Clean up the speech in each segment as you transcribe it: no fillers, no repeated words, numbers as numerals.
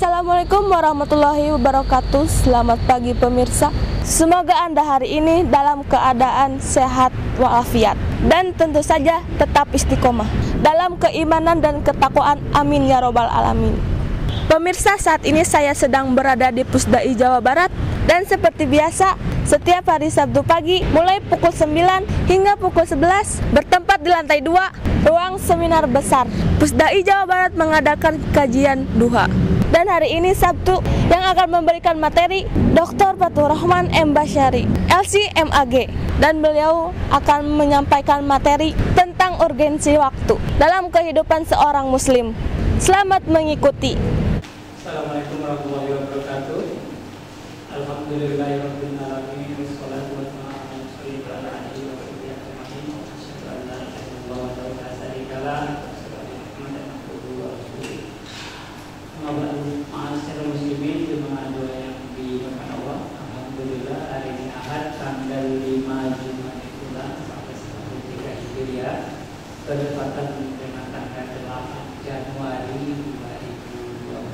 Assalamualaikum warahmatullahi wabarakatuh. Selamat pagi pemirsa. Semoga Anda hari ini dalam keadaan sehat walafiat dan tentu saja tetap istiqomah dalam keimanan dan ketakwaan. Amin ya robbal alamin. Pemirsa, saat ini saya sedang berada di Pusdai Jawa Barat dan seperti biasa setiap hari Sabtu pagi mulai pukul 9 hingga pukul 11 bertempat di lantai 2 ruang seminar besar. Pusdai Jawa Barat mengadakan kajian duha. Dan hari ini Sabtu yang akan memberikan materi Dr. Fathur Rahman M. Basyari, LC MAG, dan beliau akan menyampaikan materi tentang urgensi waktu dalam kehidupan seorang muslim. Selamat mengikuti. Assalamualaikum warahmatullahi wabarakatuh. Alhamdulillahirabbil alamin wassalatu wassalamu ala alihi wa sahbihi ajmain. Asyhadu an la ilaha illallah wa la syarika lah. Ma'asyiral muslimin, jemaah doa yang dimuliakan Allah. Alhamdulillah hari ini Ahad tanggal 5 Jumadilul sampai 13 Hijriah bertepatan dengan tanggal 8 Januari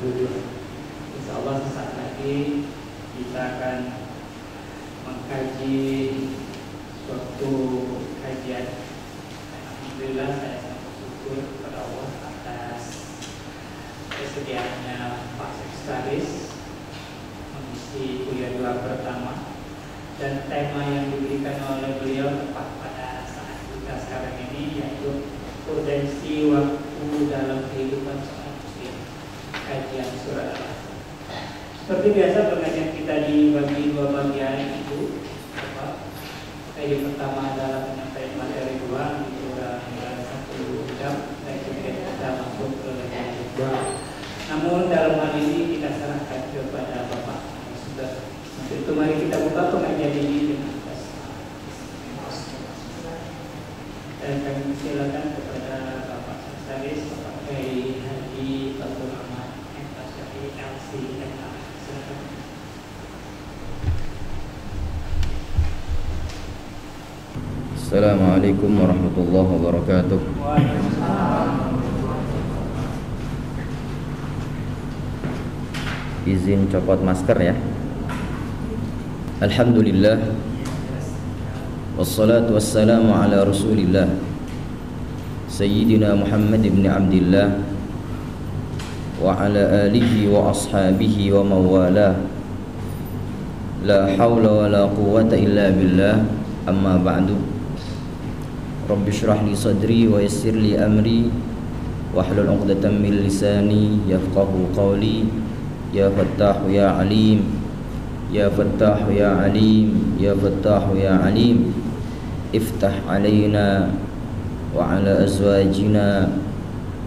2022. Insyaallah sesaat lagi kita akan mengkaji suatu kajian. Alhamdulillah saya sangat bersyukur kepada Allah atas kesediaannya Pak Sekretaris mengisi kuliah dua pertama, dan tema yang diberikan oleh beliau tepat pada saat kita sekarang ini, yaitu urgensi waktu dalam kehidupan seorang muslim, kajian surat Al-Asr. Seperti biasa pengajian kita dibagi dua bagian itu. Yang pertama adalah menyampaikan materi dua, itu kurang 1 jam, dan kemudian kita masuk ke bagian kedua. Namun dalam hal ini kita serahkan kepada Bapak sudah. Untuk itu mari kita buka pengajian ini dengan dan kami silakan kepada Bapak Sekretaris, Bapak Kiai Haji Fathur Rahman M. Basyari, LC MAG. Silakan. Assalamualaikum warahmatullahi wabarakatuh. Izin copot masker ya. Alhamdulillah, wassalatu wassalamu ala rasulillah Sayyidina Muhammad ibn Abdillah wa ala alihi wa ashabihi wa mawalah. La hawla wa la quwwata illa billah. Amma ba'du. Rabbi shrah li sadri wa yassir li amri wahlul 'uqdatam min lisani yafqahu qawli. Ya Fattah ya Alim, Ya Fattah ya Alim, Ya Fattah ya Alim, iftah alaina wa ala azwajina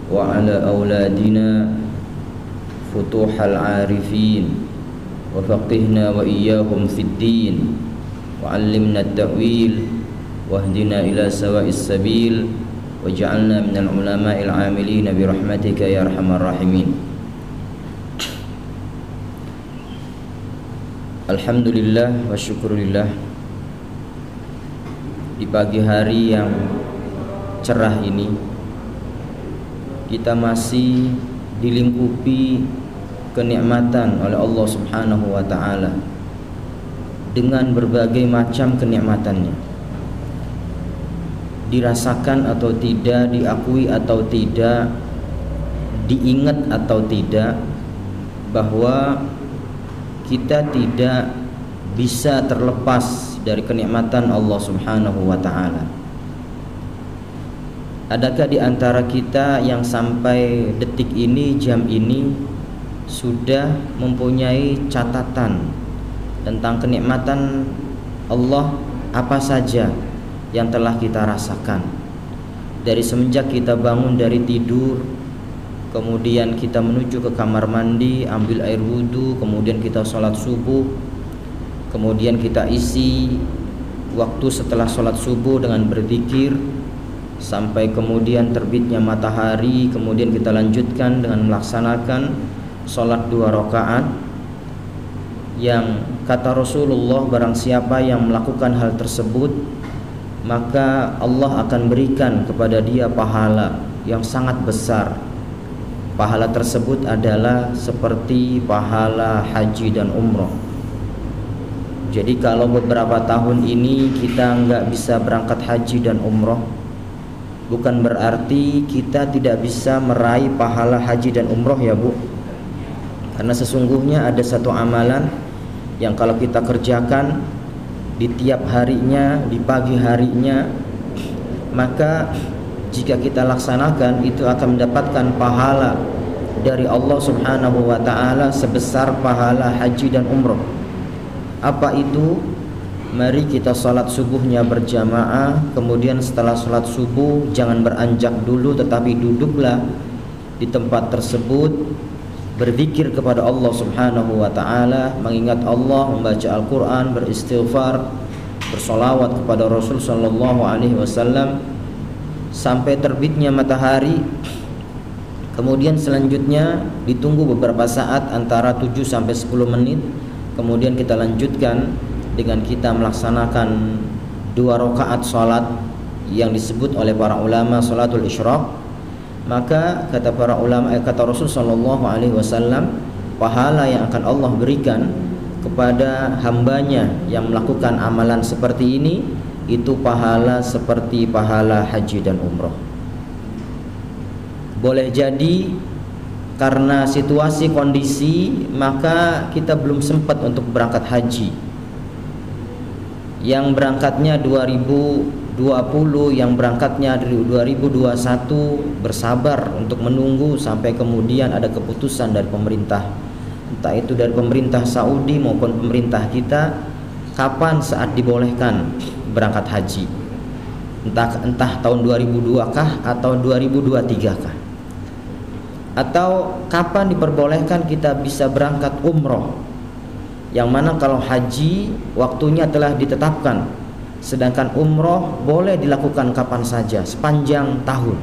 wa ala auladina futuhal arifin wa faqihna wa iyyahum fid din wa 'allimna at-ta'wil wahdina ila sawa'is sabil waj'alna minal ulama'il 'amilin bi rahmatika ya arhamar rahimin. Alhamdulillah wa syukurillah, di pagi hari yang cerah ini kita masih dilingkupi kenikmatan oleh Allah Subhanahu wa ta'ala dengan berbagai macam kenikmatannya, dirasakan atau tidak, diakui atau tidak, diingat atau tidak, bahwa kita tidak bisa terlepas dari kenikmatan Allah Subhanahu wa ta'ala. Adakah di antara kita yang sampai detik ini, jam ini, sudah mempunyai catatan tentang kenikmatan Allah apa saja yang telah kita rasakan dari semenjak kita bangun dari tidur, kemudian kita menuju ke kamar mandi, ambil air wudhu, kemudian kita sholat subuh, kemudian kita isi waktu setelah sholat subuh dengan berzikir sampai kemudian terbitnya matahari, kemudian kita lanjutkan dengan melaksanakan sholat 2 rakaat, yang kata Rasulullah, barang siapa yang melakukan hal tersebut maka Allah akan berikan kepada dia pahala yang sangat besar. pahala tersebut adalah seperti pahala haji dan umroh. Jadi kalau beberapa tahun ini kita nggak bisa berangkat haji dan umroh, bukan berarti kita tidak bisa meraih pahala haji dan umroh ya Bu. Karena sesungguhnya ada satu amalan yang kalau kita kerjakan di tiap harinya, di pagi harinya, maka jika kita laksanakan itu akan mendapatkan pahala dari Allah Subhanahu wa ta'ala sebesar pahala haji dan umroh. Apa itu? Mari kita salat subuhnya berjamaah, kemudian setelah salat subuh jangan beranjak dulu, tetapi duduklah di tempat tersebut, berzikir kepada Allah Subhanahu wa ta'ala, mengingat Allah, membaca Al-Quran, beristighfar, bersolawat kepada Rasul sallallahu alaihi wasallam sampai terbitnya matahari. Kemudian selanjutnya ditunggu beberapa saat, antara 7 sampai 10 menit. Kemudian kita lanjutkan dengan kita melaksanakan 2 rakaat salat yang disebut oleh para ulama salatul isyraq. Maka kata para ulama, kata Rasul sallallahu alaihi wasallam, pahala yang akan Allah berikan kepada hambanya yang melakukan amalan seperti ini itu pahala seperti pahala haji dan umroh. Boleh jadi karena situasi kondisi maka kita belum sempat untuk berangkat haji. Yang berangkatnya 2020, yang berangkatnya dari 2021 bersabar untuk menunggu sampai kemudian ada keputusan dari pemerintah, entah itu dari pemerintah Saudi maupun pemerintah kita, kapan saat dibolehkan berangkat haji, entah tahun 2002 kah atau 2023 kah, atau kapan diperbolehkan kita bisa berangkat umroh, yang mana kalau haji waktunya telah ditetapkan, sedangkan umroh boleh dilakukan kapan saja sepanjang tahun.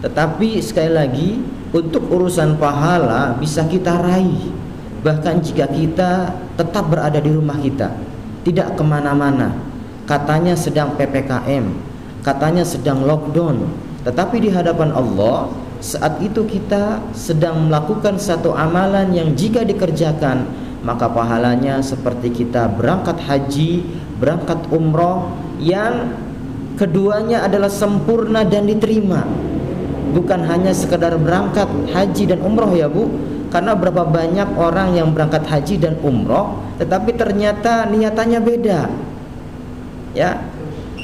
Tetapi sekali lagi, untuk urusan pahala bisa kita raih bahkan jika kita tetap berada di rumah kita, tidak kemana-mana. Katanya sedang PPKM, katanya sedang lockdown, tetapi di hadapan Allah saat itu kita sedang melakukan satu amalan yang jika dikerjakan maka pahalanya seperti kita berangkat haji, berangkat umroh, yang keduanya adalah sempurna dan diterima. Bukan hanya sekedar berangkat haji dan umroh ya Bu, karena berapa banyak orang yang berangkat haji dan umroh tetapi ternyata niatannya beda. Ya,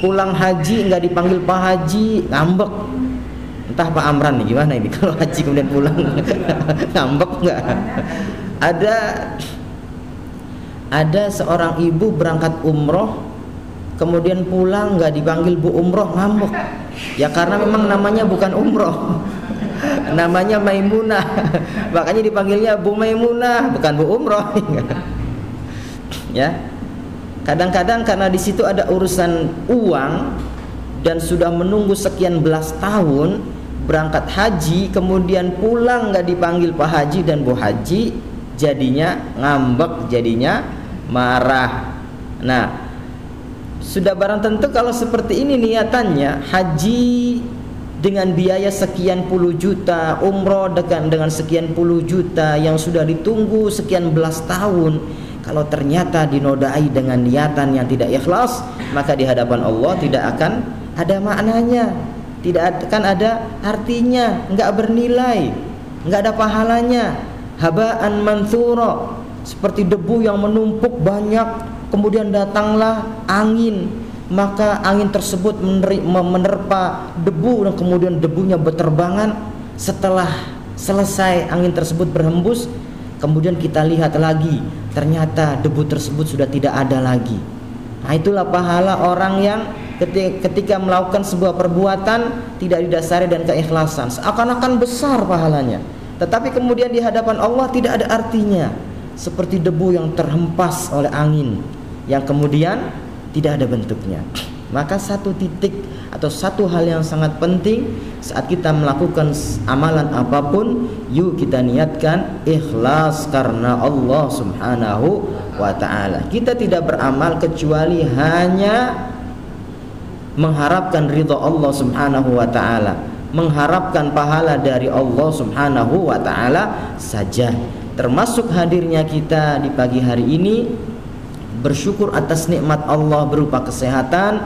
pulang haji nggak dipanggil Pak Haji, ngambek. Entah Pak Amran nih gimana ini kalau haji kemudian pulang ngambek nggak? Ada seorang ibu berangkat umroh kemudian pulang nggak dipanggil Bu Umroh, ngambek. Ya karena memang namanya bukan umroh, namanya Maimunah, makanya dipanggilnya Bu Maimunah, bukan Bu Umroh. Ya. Kadang-kadang karena di situ ada urusan uang dan sudah menunggu sekian belas tahun berangkat haji, kemudian pulang nggak dipanggil Pak Haji dan Bu Haji, jadinya ngambek, jadinya marah. Nah, sudah barang tentu kalau seperti ini niatannya, haji dengan biaya sekian puluh juta, umroh dengan sekian puluh juta yang sudah ditunggu sekian belas tahun, kalau ternyata dinodai dengan niatan yang tidak ikhlas, maka di hadapan Allah tidak akan ada maknanya, tidak akan ada artinya, enggak bernilai, enggak ada pahalanya. Haba'an manthura, seperti debu yang menumpuk banyak, kemudian datanglah angin, maka angin tersebut menerpa debu dan kemudian debunya berterbangan. Setelah selesai angin tersebut berhembus, kemudian kita lihat lagi, ternyata debu tersebut sudah tidak ada lagi. Nah, itulah pahala orang yang ketika melakukan sebuah perbuatan tidak didasari dan keikhlasan, seakan-akan besar pahalanya, tetapi kemudian di hadapan Allah tidak ada artinya, seperti debu yang terhempas oleh angin yang kemudian tidak ada bentuknya. Maka satu titik atau satu hal yang sangat penting saat kita melakukan amalan apapun, yuk kita niatkan ikhlas karena Allah Subhanahu wa ta'ala. Kita tidak beramal kecuali hanya mengharapkan ridha Allah Subhanahu wa ta'ala, mengharapkan pahala dari Allah Subhanahu wa taala saja. Termasuk hadirnya kita di pagi hari ini, bersyukur atas nikmat Allah berupa kesehatan,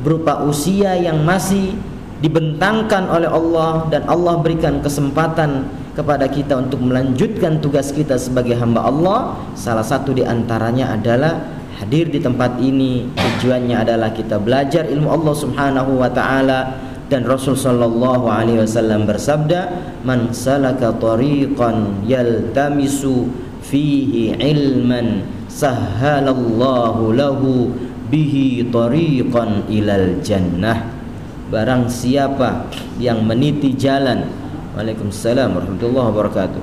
berupa usia yang masih dibentangkan oleh Allah, dan Allah berikan kesempatan kepada kita untuk melanjutkan tugas kita sebagai hamba Allah. Salah satu di antaranya adalah hadir di tempat ini. Tujuannya adalah kita belajar ilmu Allah Subhanahu wa taala, dan Rasul sallallahu alaihi wasallam bersabda, "Man salaka tariqan yaltamisu fihi ilman sahhalallahu lahu bihi tariqan ilal jannah." Barang siapa yang meniti jalan, Waalaikumsalam warahmatullahi wabarakatuh.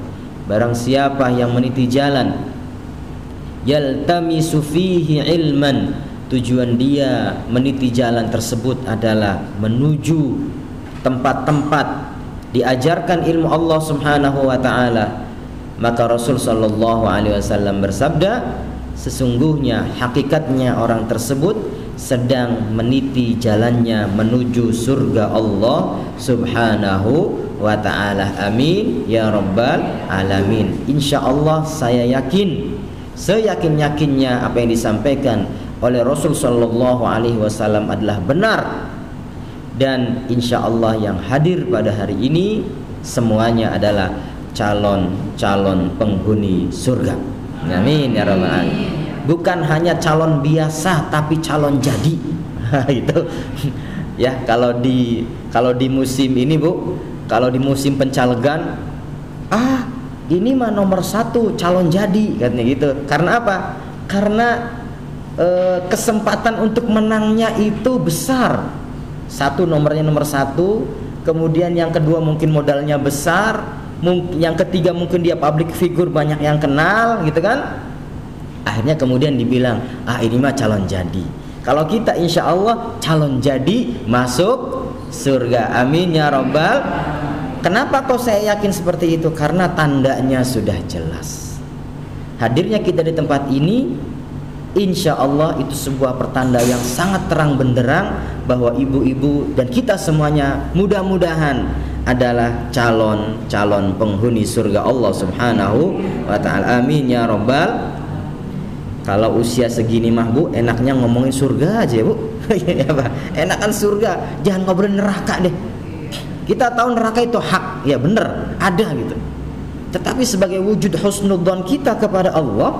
Barang siapa yang meniti jalan, yaltamisu fihi ilman, tujuan dia meniti jalan tersebut adalah menuju tempat-tempat diajarkan ilmu Allah Subhanahu wa taala, maka Rasul sallallahu alaihi wasallam bersabda, sesungguhnya hakikatnya orang tersebut sedang meniti jalannya menuju surga Allah Subhanahu wa ta'ala. Amin ya rabbal alamin. Insyaallah saya yakin, seyakin-yakinnya apa yang disampaikan oleh Rasul sallallahu alaihi wasallam adalah benar, dan insyaallah yang hadir pada hari ini semuanya adalah calon-calon penghuni surga. Amin ya rabbal alamin. Bukan hanya calon biasa, tapi calon jadi. Itu ya, kalau di musim ini Bu, kalau di musim pencalegan, ini mah nomor 1 calon jadi katanya gitu. Karena apa? Karena kesempatan untuk menangnya itu besar. Nomornya nomor 1, kemudian yang kedua mungkin modalnya besar, yang ketiga mungkin dia public figure, banyak yang kenal gitu kan. Akhirnya kemudian dibilang, ini mah calon jadi. Kalau kita insya Allah calon jadi masuk surga. Amin ya rabbal. Kenapa kok saya yakin seperti itu? Karena tandanya sudah jelas. Hadirnya kita di tempat ini, insya Allah itu sebuah pertanda yang sangat terang benderang bahwa ibu-ibu dan kita semuanya mudah-mudahan adalah calon penghuni surga Allah Subhanahu wa ta'ala. Amin ya rabbal. Kalau usia segini mah Bu, enaknya ngomongin surga aja Bu. Enakan surga, jangan ngobrolin neraka deh. Kita tahu neraka itu hak, ya bener, ada gitu. Tetapi sebagai wujud husnudzon kita kepada Allah,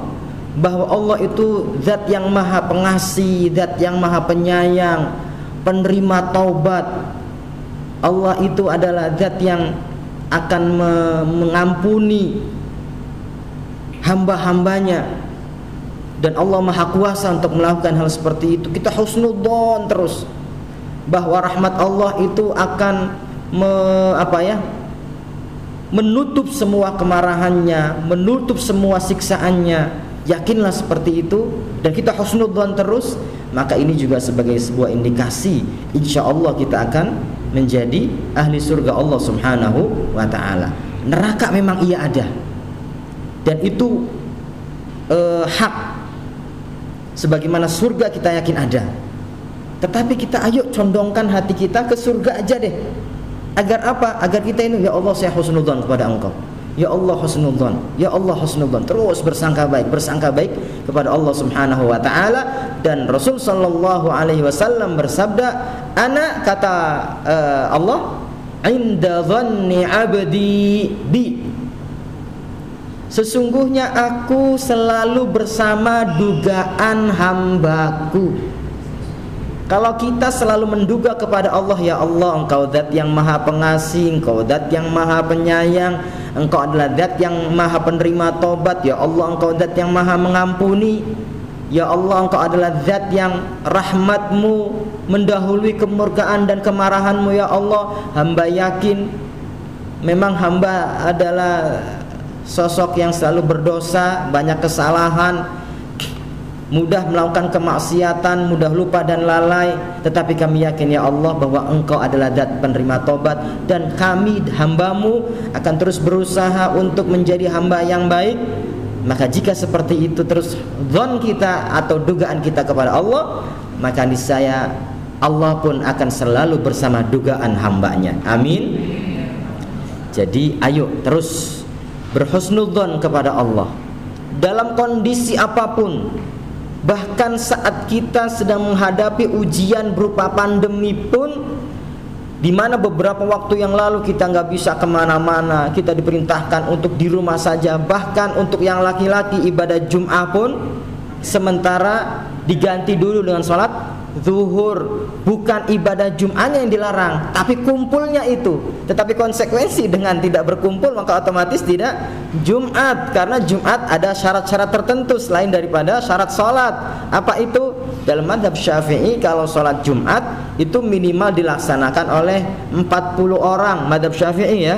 bahwa Allah itu zat yang maha pengasih, zat yang maha penyayang, penerima taubat. Allah itu adalah zat yang akan mengampuni hamba-hambanya, dan Allah maha kuasa untuk melakukan hal seperti itu. Kita husnudzon terus bahwa rahmat Allah itu akan menutup semua kemarahannya, menutup semua siksaannya. Yakinlah seperti itu, dan kita husnudzon terus, maka ini juga sebagai sebuah indikasi insya Allah kita akan menjadi ahli surga Allah Subhanahu wa ta'ala. Neraka memang iya ada, dan itu hak. Sebagaimana surga kita yakin ada, tetapi kita ayo condongkan hati kita ke surga aja deh. Agar apa? Agar kita ini, ya Allah saya husnudzon kepada Engkau, ya Allah husnudzon, ya Allah husnudzon, terus bersangka baik kepada Allah Subhanahu wa ta'ala. Dan Rasul sallallahu alaihi wasallam bersabda, ana, kata Allah, inda dhanni abdi bi, sesungguhnya aku selalu bersama dugaan hambaku. Kalau kita selalu menduga kepada Allah, ya Allah Engkau zat yang maha pengasih, Engkau zat yang maha penyayang, Engkau adalah zat yang maha penerima taubat, ya Allah Engkau zat yang maha mengampuni, ya Allah Engkau adalah zat yang rahmatmu mendahului kemurkaan dan kemarahanmu, ya Allah. Hamba yakin memang hamba adalah sosok yang selalu berdosa, banyak kesalahan, mudah melakukan kemaksiatan, mudah lupa dan lalai. Tetapi kami yakin ya Allah bahwa Engkau adalah zat penerima tobat, dan kami hambamu akan terus berusaha untuk menjadi hamba yang baik. Maka jika seperti itu terus zon kita atau dugaan kita kepada Allah, maka niscaya Allah pun akan selalu bersama dugaan hambanya. Amin. Jadi ayo terus berhusnudzon kepada Allah dalam kondisi apapun. Bahkan saat kita sedang menghadapi ujian berupa pandemi pun, di mana beberapa waktu yang lalu kita nggak bisa kemana-mana, kita diperintahkan untuk di rumah saja. Bahkan untuk yang laki-laki ibadah Jum'ah pun sementara diganti dulu dengan sholat zuhur. Bukan ibadah Jum'ahnya yang dilarang, tapi kumpulnya itu. Tetapi konsekuensi dengan tidak berkumpul maka otomatis tidak Jum'at, karena Jum'at ada syarat-syarat tertentu selain daripada syarat sholat. Apa itu? Dalam mazhab Syafi'i kalau sholat Jum'at itu minimal dilaksanakan oleh 40 orang. Mazhab Syafi'i ya.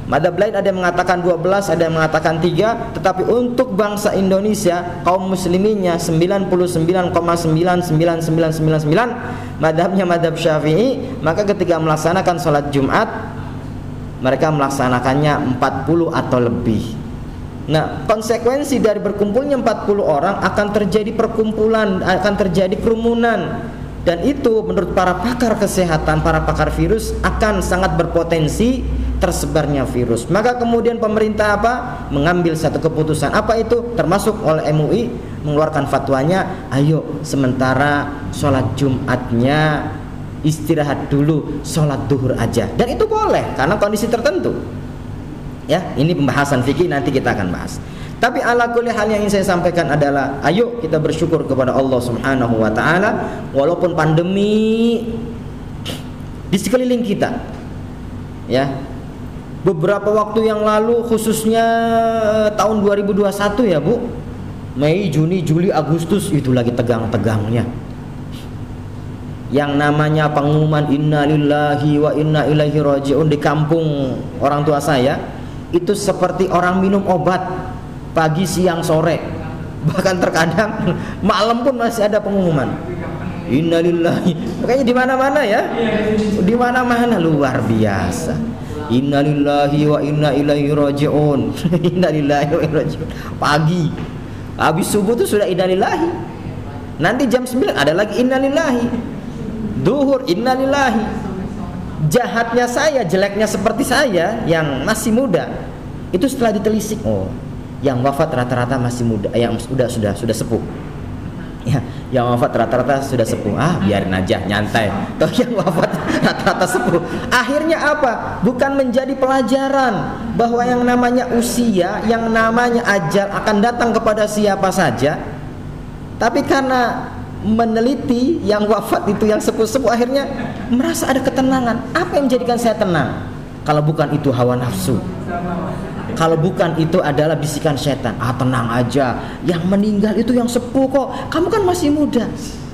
Mazhab lain ada yang mengatakan 12, ada yang mengatakan 3. Tetapi untuk bangsa Indonesia, kaum musliminnya 99,99999 madhabnya madhab Syafi'i. Maka ketika melaksanakan sholat Jum'at, mereka melaksanakannya 40 atau lebih. Nah, konsekuensi dari berkumpulnya 40 orang akan terjadi perkumpulan, akan terjadi kerumunan. Dan itu menurut para pakar kesehatan, para pakar virus, akan sangat berpotensi tersebarnya virus. Maka kemudian pemerintah apa? Mengambil satu keputusan. Apa itu? Termasuk oleh MUI mengeluarkan fatwanya, ayo sementara sholat Jumatnya istirahat dulu, sholat duhur aja. Dan itu boleh karena kondisi tertentu. Ya, ini pembahasan fikih, nanti kita akan bahas. Tapi ala kulli hal yang ingin saya sampaikan adalah ayo kita bersyukur kepada Allah Subhanahu wa taala walaupun pandemi di sekeliling kita. Ya. Beberapa waktu yang lalu khususnya tahun 2021 ya, Bu. Mei, Juni, Juli, Agustus itu lagi tegang-tegangnya. Yang namanya pengumuman innalillahi wa inna ilaihi raji'un di kampung orang tua saya itu seperti orang minum obat pagi, siang, sore, bahkan terkadang malam pun masih ada pengumuman innalillahi. Makanya di mana-mana ya, di mana-mana luar biasa. Innalillahi wa inna ilaihi raji'un. Innalillahi wa inna raji'un. Pagi habis subuh tuh sudah innalillahi. Nanti jam 9 ada lagi innalillahi. Duhur innalillahi. Jahatnya saya, jeleknya seperti saya yang masih muda, itu setelah ditelisik, oh, yang wafat rata-rata masih muda, yang sudah sepuh. Ya, yang wafat rata-rata sudah sepuh. Ah, biarin aja, nyantai. Toh yang wafat rata-rata sepuh. Akhirnya apa? Bukan menjadi pelajaran bahwa yang namanya usia, yang namanya ajal akan datang kepada siapa saja. Tapi karena meneliti yang wafat itu yang sepuh-sepuh, akhirnya merasa ada ketenangan. Apa yang menjadikan saya tenang? Kalau bukan itu hawa nafsu, kalau bukan itu adalah bisikan setan. Ah, tenang aja, yang meninggal itu yang sepuh kok, kamu kan masih muda.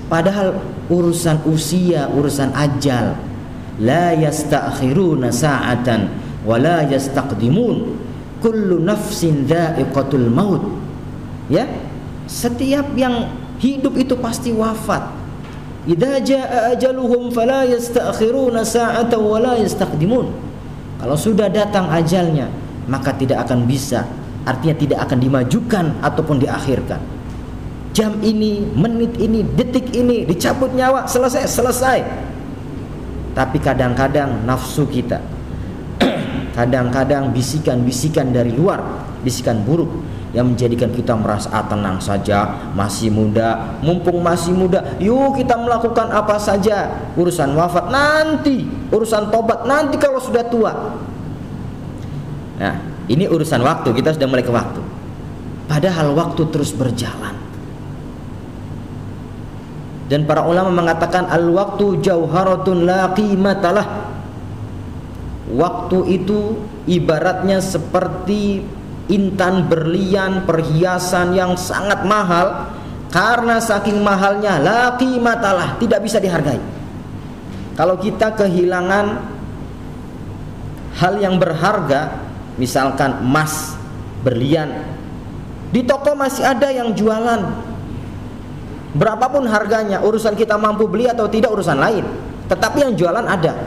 Padahal urusan usia, urusan ajal. La yasta'khiruna sa'atan wa la yastaqdimun. Kullu nafsin dha'iqatul maut. Ya, setiap yang hidup itu pasti wafat. Idza jaa ajaluhum fala yasta'khiruna sa'atan wa la yastaqdimun. Kalau sudah datang ajalnya, maka tidak akan bisa, artinya tidak akan dimajukan ataupun diakhirkan. Jam ini, menit ini, detik ini dicabut nyawa, selesai. Tapi kadang-kadang nafsu kita, kadang-kadang bisikan-bisikan dari luar, bisikan buruk yang menjadikan kita merasa tenang saja, masih muda, mumpung masih muda, yuk kita melakukan apa saja. Urusan wafat nanti, urusan tobat nanti kalau sudah tua. Nah, ini urusan waktu, kita sudah mulai ke waktu. Padahal waktu terus berjalan. Dan para ulama mengatakan al-waktu jauharatun la qimatalah. Waktu itu ibaratnya seperti intan berlian, perhiasan yang sangat mahal. Karena saking mahalnya la qimatalah, tidak bisa dihargai. Kalau kita kehilangan hal yang berharga, misalkan emas, berlian, di toko masih ada yang jualan, berapapun harganya, urusan kita mampu beli atau tidak urusan lain, tetapi yang jualan ada.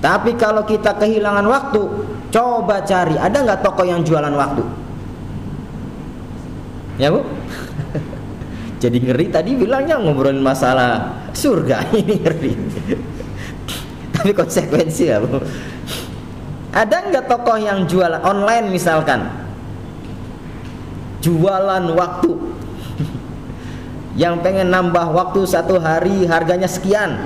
Tapi kalau kita kehilangan waktu, coba cari, ada nggak toko yang jualan waktu? Ya, Bu? Jadi ngeri, tadi bilangnya ngobrolin masalah surga, ini ngeri. Tapi konsekuensi ya, Bu. Ada nggak tokoh yang jualan online misalkan, jualan waktu, yang pengen nambah waktu 1 hari harganya sekian,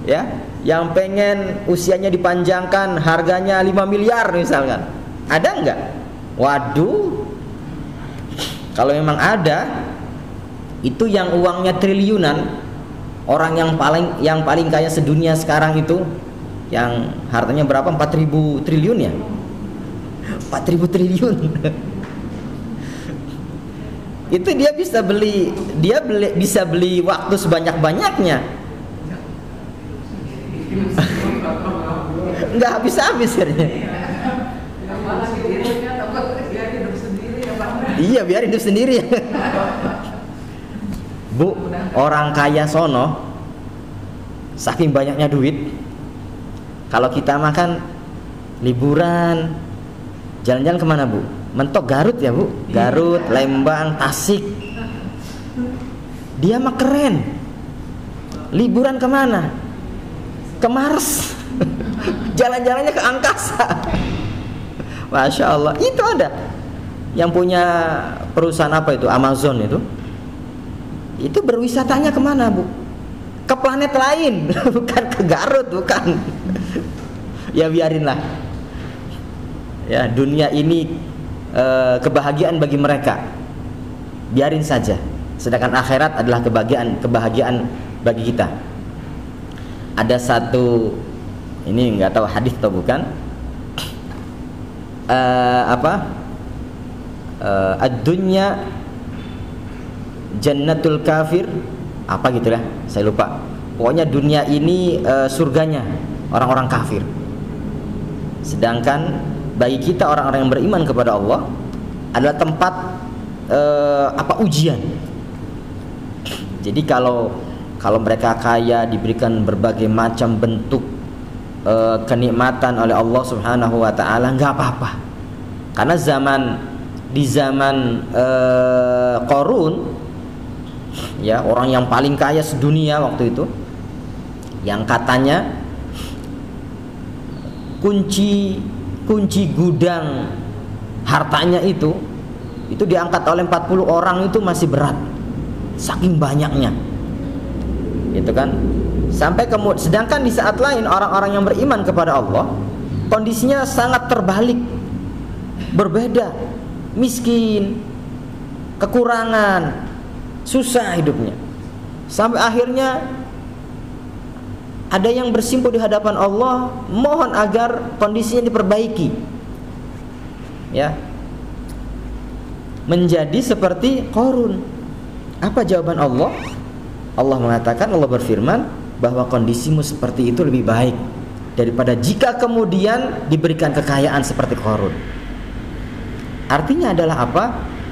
ya, yang pengen usianya dipanjangkan harganya 5 miliar misalkan, ada nggak? Waduh, kalau memang ada, itu yang uangnya triliunan, orang yang paling kaya sedunia sekarang itu, yang hartanya berapa? 4.000 triliun ya, 4.000 triliun. Itu dia bisa beli waktu sebanyak-banyaknya, nggak habis-habis akhirnya. Iya, biar hidup sendiri. Bu, orang kaya sono saking banyaknya duit, kalau kita makan liburan jalan-jalan kemana Bu? Mentok Garut ya Bu, Garut, Lembang, Tasik. Dia mah keren. Liburan kemana? Ke Mars. Jalan-jalannya ke angkasa. Masya Allah. Itu ada yang punya perusahaan apa itu, Amazon itu berwisatanya kemana Bu? Ke planet lain. Bukan ke Garut, bukan. Ya biarinlah. Ya, dunia ini kebahagiaan bagi mereka, biarin saja. Sedangkan akhirat adalah kebahagiaan bagi kita. Ada satu, ini nggak tahu hadis atau bukan, ad-dunya jannatul kafir, apa gitulah, saya lupa. Pokoknya dunia ini surganya orang-orang kafir. Sedangkan bagi kita orang-orang yang beriman kepada Allah adalah tempat ujian. Jadi kalau mereka kaya, diberikan berbagai macam bentuk kenikmatan oleh Allah Subhanahu wa taala, enggak apa-apa. Karena di zaman Qarun, ya, orang yang paling kaya sedunia waktu itu, yang katanya kunci gudang hartanya itu diangkat oleh 40 orang, itu masih berat, saking banyaknya, gitu kan. Sedangkan di saat lain orang-orang yang beriman kepada Allah kondisinya sangat terbalik, berbeda, miskin, kekurangan, susah hidupnya, sampai akhirnya ada yang bersimpuh di hadapan Allah, mohon agar kondisinya diperbaiki, ya, menjadi seperti Qarun. Apa jawaban Allah? Allah mengatakan, Allah berfirman bahwa kondisimu seperti itu lebih baik daripada jika kemudian diberikan kekayaan seperti Qarun. Artinya adalah apa?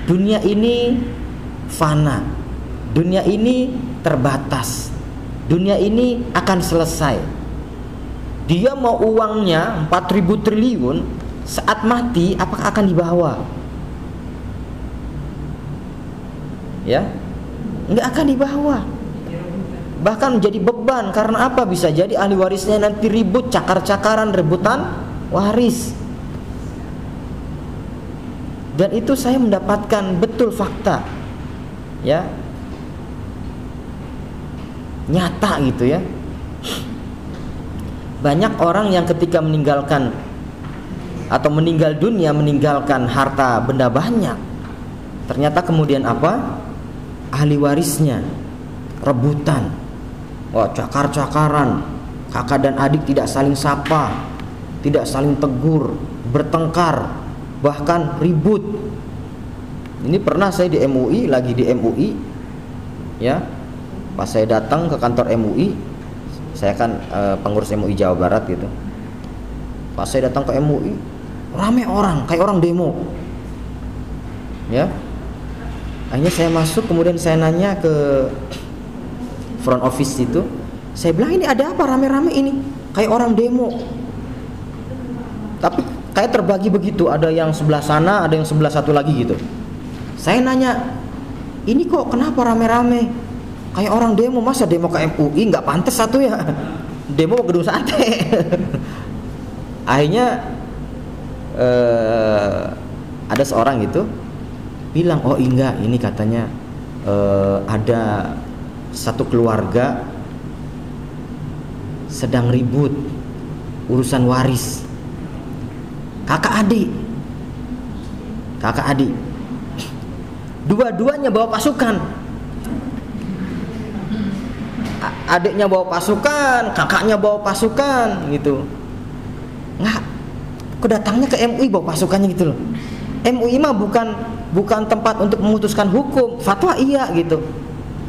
Dunia ini fana, dunia ini terbatas, dunia ini akan selesai. Dia mau uangnya 4.000 triliun, saat mati apakah akan dibawa? Ya, nggak akan dibawa. Bahkan menjadi beban. Karena apa? Bisa jadi ahli warisnya nanti ribut, cakar-cakaran, rebutan waris. Dan itu saya mendapatkan betul fakta, ya, nyata gitu ya. Banyak orang yang ketika meninggalkan atau meninggal dunia, meninggalkan harta benda banyak, ternyata kemudian apa? Ahli warisnya rebutan, cakar-cakaran, kakak dan adik tidak saling sapa, tidak saling tegur, bertengkar, bahkan ribut. Ini pernah saya di MUI, lagi di MUI, ya. Pas saya datang ke kantor MUI, saya kan pengurus MUI Jawa Barat gitu. Pas saya datang ke MUI, rame orang, kayak orang demo, ya. Akhirnya saya masuk, kemudian saya nanya ke front office itu. Saya bilang, ini ada apa rame-rame ini? Kayak orang demo. Tapi kayak terbagi begitu, ada yang sebelah sana, ada yang sebelah satu lagi gitu. Saya nanya, ini kok kenapa rame-rame? Kayak orang demo, masa demo ke MUI? Nggak pantas satu ya. demo gedung sate. Akhirnya ada seorang gitu bilang, oh enggak, ini katanya ada satu keluarga sedang ribut urusan waris, kakak adik, dua-duanya bawa pasukan, adiknya bawa pasukan, kakaknya bawa pasukan gitu. Nggak, kok datangnya ke MUI bawa pasukannya gitu loh. MUI mah bukan tempat untuk memutuskan hukum, fatwa iya gitu.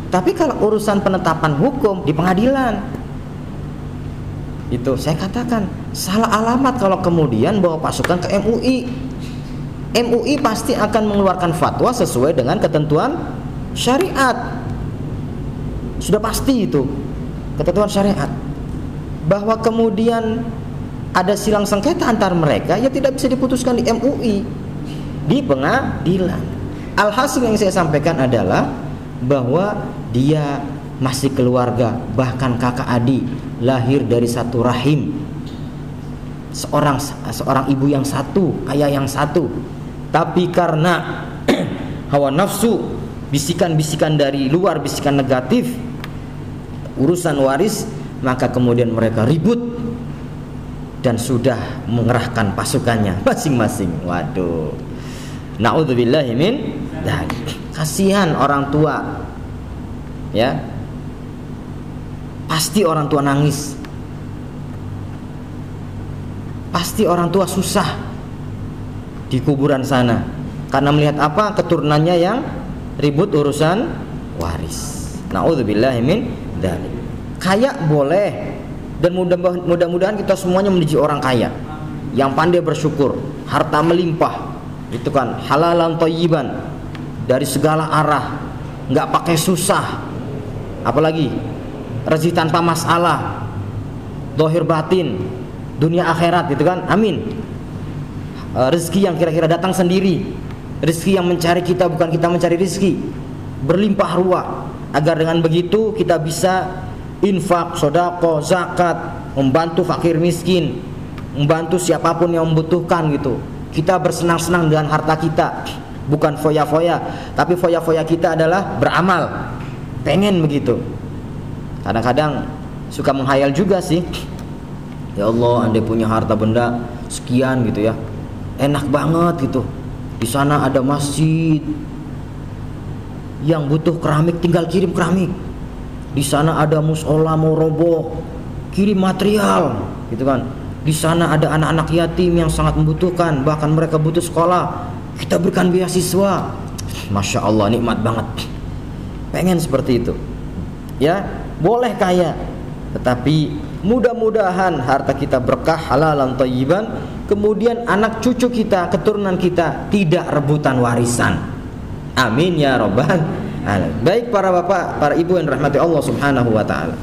Tapi kalau urusan penetapan hukum di pengadilan, itu saya katakan salah alamat kalau kemudian bawa pasukan ke MUI. MUI pasti akan mengeluarkan fatwa sesuai dengan ketentuan syariat. Sudah pasti itu ketentuan syariat. Bahwa kemudian ada silang sengketa antar mereka, ya tidak bisa diputuskan di MUI, di pengadilan. Alhasil yang saya sampaikan adalah bahwa dia masih keluarga, bahkan kakak adik, lahir dari satu rahim, seorang ibu yang satu, ayah yang satu. Tapi karena hawa nafsu, bisikan-bisikan dari luar, bisikan negatif, urusan waris, maka kemudian mereka ribut dan sudah mengerahkan pasukannya masing-masing. Waduh, na'udzubillahi min dzalik. Kasihan orang tua, ya, pasti orang tua nangis, pasti orang tua susah di kuburan sana karena melihat apa, keturunannya yang ribut urusan waris. Na'udzubillahi min dzalik. Kaya boleh, dan mudah-mudahan kita semuanya menjadi orang kaya yang pandai bersyukur, harta melimpah, itu kan halalan thayyiban dari segala arah, nggak pakai susah, apalagi rezeki tanpa masalah, zahir batin, dunia akhirat, gitu kan, amin. Rezeki yang kira-kira datang sendiri, rezeki yang mencari kita, bukan kita mencari rezeki, berlimpah ruah, agar dengan begitu kita bisa infak, sedekah, zakat, membantu fakir miskin, membantu siapapun yang membutuhkan gitu. Kita bersenang-senang dengan harta kita, bukan foya-foya, tapi foya-foya kita adalah beramal, pengen begitu. Kadang-kadang suka menghayal juga sih, ya Allah, andai punya harta benda sekian gitu ya, enak banget gitu. Di sana ada masjid, yang butuh keramik tinggal kirim keramik. Di sana ada musola mau roboh, kirim material, gitu kan. Di sana ada anak-anak yatim yang sangat membutuhkan, bahkan mereka butuh sekolah, kita berikan beasiswa. Masya Allah, nikmat banget. Pengen seperti itu, ya, boleh kaya, tetapi mudah-mudahan harta kita berkah, halalan thayyiban, kemudian anak cucu kita, keturunan kita tidak rebutan warisan. Amin ya rabbal. Baik para bapak, para ibu yang dirahmati Allah subhanahu wa ta'ala.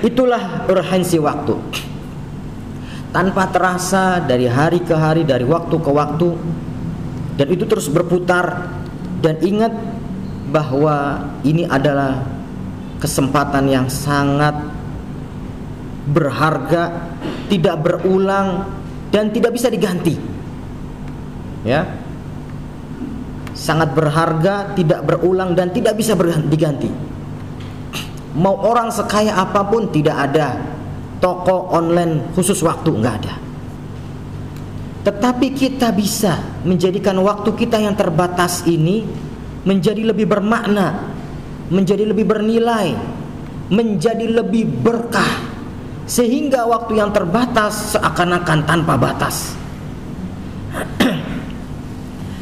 Itulah urgensi waktu. Tanpa terasa dari hari ke hari, dari waktu ke waktu, dan itu terus berputar. Dan ingat bahwa ini adalah kesempatan yang sangat berharga, tidak berulang dan tidak bisa diganti, ya. Sangat berharga, tidak berulang dan tidak bisa diganti. Mau orang sekaya apapun, tidak ada toko online khusus waktu, nggak ada. Tetapi kita bisa menjadikan waktu kita yang terbatas ini menjadi lebih bermakna, menjadi lebih bernilai, menjadi lebih berkah, sehingga waktu yang terbatas seakan-akan tanpa batas.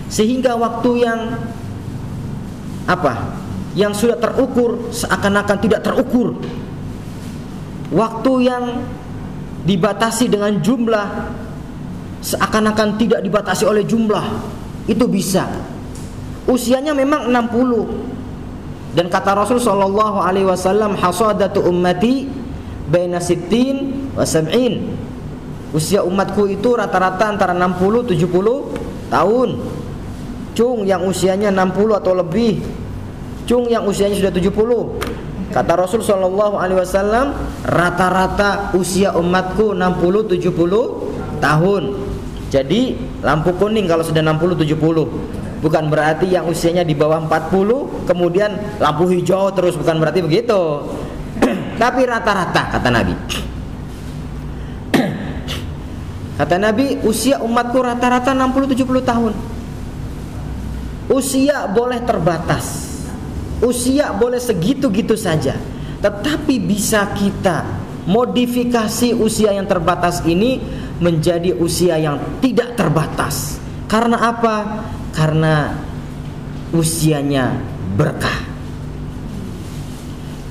Sehingga waktu yang yang sudah terukur seakan-akan tidak terukur. Waktu yang dibatasi dengan jumlah seakan-akan tidak dibatasi oleh jumlah. Itu bisa. Usianya memang 60. Dan kata Rasul sallallahu alaihi wasallam, hasadatu ummati baina 60 wa 70. Usia umatku itu rata-rata antara 60 70 tahun. Cung yang usianya 60 atau lebih, cung yang usianya sudah 70, Kata Rasul sallallahu alaihi wasallam, rata-rata usia umatku 60-70 tahun. Jadi lampu kuning kalau sudah 60-70. Bukan berarti yang usianya di bawah 40 kemudian lampu hijau terus, bukan berarti begitu. Tapi rata-rata kata Nabi. Kata Nabi, usia umatku rata-rata 60-70 tahun. Usia boleh terbatas. Usia boleh segitu-gitu saja. Tetapi bisa kita modifikasi usia yang terbatas ini menjadi usia yang tidak terbatas. Karena apa? Karena usianya berkah.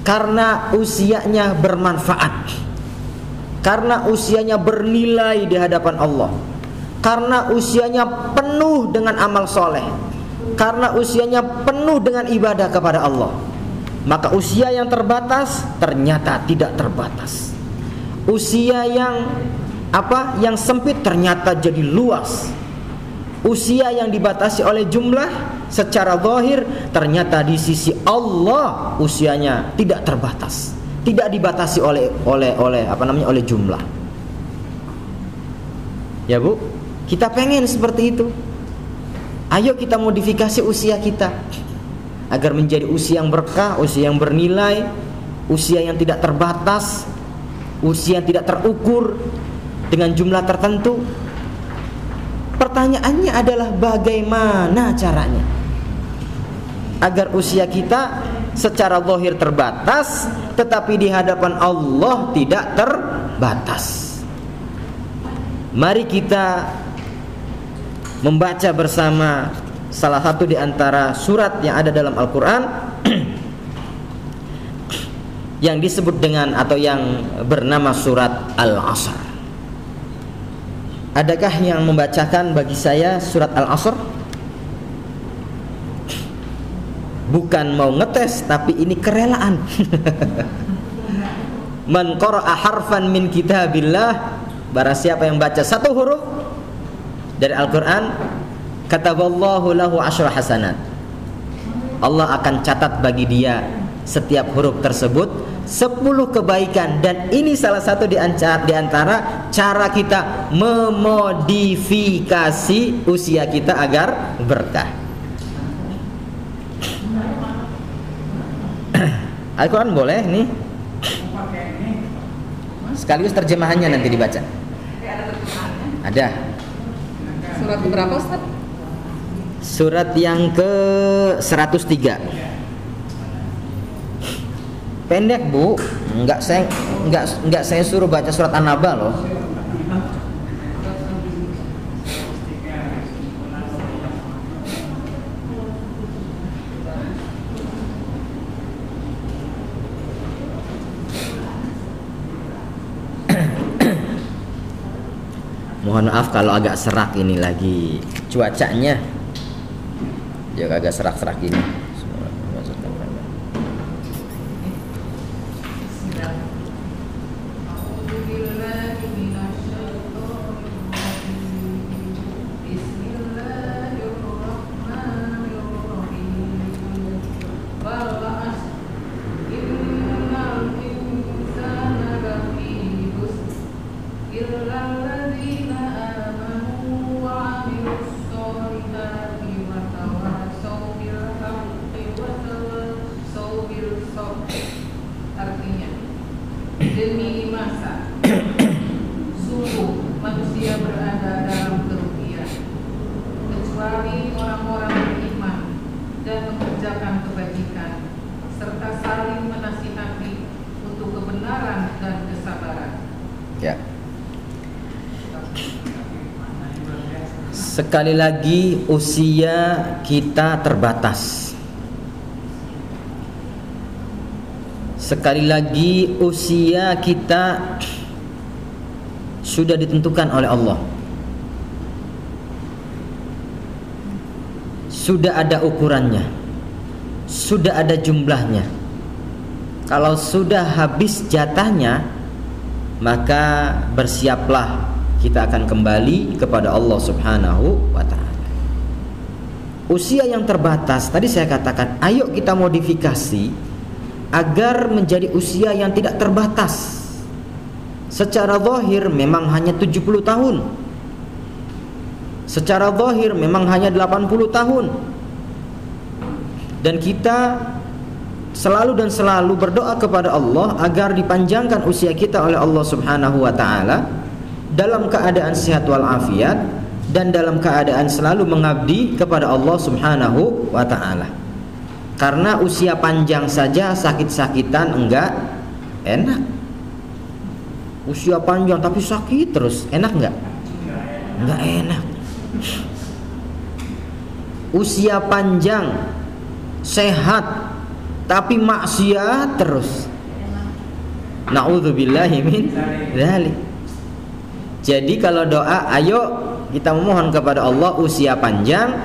Karena usianya bermanfaat. Karena usianya bernilai di hadapan Allah. Karena usianya penuh dengan amal soleh. Karena usianya penuh dengan ibadah kepada Allah. Maka usia yang terbatas ternyata tidak terbatas. Usia yang yang sempit ternyata jadi luas. Usia yang dibatasi oleh jumlah secara zahir ternyata di sisi Allah usianya tidak terbatas, tidak dibatasi oleh jumlah. Ya Bu, kita pengen seperti itu. Ayo kita modifikasi usia kita agar menjadi usia yang berkah, usia yang bernilai, usia yang tidak terbatas, usia yang tidak terukur dengan jumlah tertentu. Pertanyaannya adalah bagaimana caranya agar usia kita secara zahir terbatas tetapi di hadapan Allah tidak terbatas. Mari kita membaca bersama salah satu di antara surat yang ada dalam Al-Quran yang disebut dengan atau yang bernama surat Al-Asr. Adakah yang membacakan bagi saya surat Al-Asr? Bukan mau ngetes, tapi ini kerelaan. Man qara'a harfan min kitabillah, barang siapa yang baca satu huruf dari Al-Quran, kataballahu lahu asyra hasanat. Allah akan catat bagi dia setiap huruf tersebut 10 kebaikan. Dan ini salah satu di antara cara kita memodifikasi usia kita agar berkah. Al-Quran boleh nih, sekaligus terjemahannya nanti dibaca. Ada. Surat berapa Ustaz? Surat yang ke 103. Pendek Bu, enggak saya suruh baca surat An-Naba loh. Mohon maaf kalau agak serak, ini lagi cuacanya ya agak serak-serak gini. Artinya, demi masa sungguh manusia berada dalam kerugian kecuali orang-orang beriman dan mengerjakan kebajikan serta saling menasihati untuk kebenaran dan kesabaran. Ya. Sekali lagi usia kita terbatas. Sekali lagi usia kita sudah ditentukan oleh Allah. Sudah ada ukurannya. Sudah ada jumlahnya. Kalau sudah habis jatahnya, maka bersiaplah, kita akan kembali kepada Allah Subhanahu wa ta'ala. Usia yang terbatas, tadi saya katakan, ayo kita modifikasi agar menjadi usia yang tidak terbatas. Secara zahir memang hanya 70 tahun. Secara zahir memang hanya 80 tahun. Dan kita selalu berdoa kepada Allah agar dipanjangkan usia kita oleh Allah Subhanahu wa taala dalam keadaan sehat wal afiat dan dalam keadaan selalu mengabdi kepada Allah Subhanahu wa taala. Karena usia panjang saja sakit-sakitan enggak enak. Usia panjang tapi sakit terus, enak enggak? Enggak enak. Usia panjang sehat tapi maksiat terus, na'udzubillahi min dzalik. Jadi kalau doa, ayo kita memohon kepada Allah usia panjang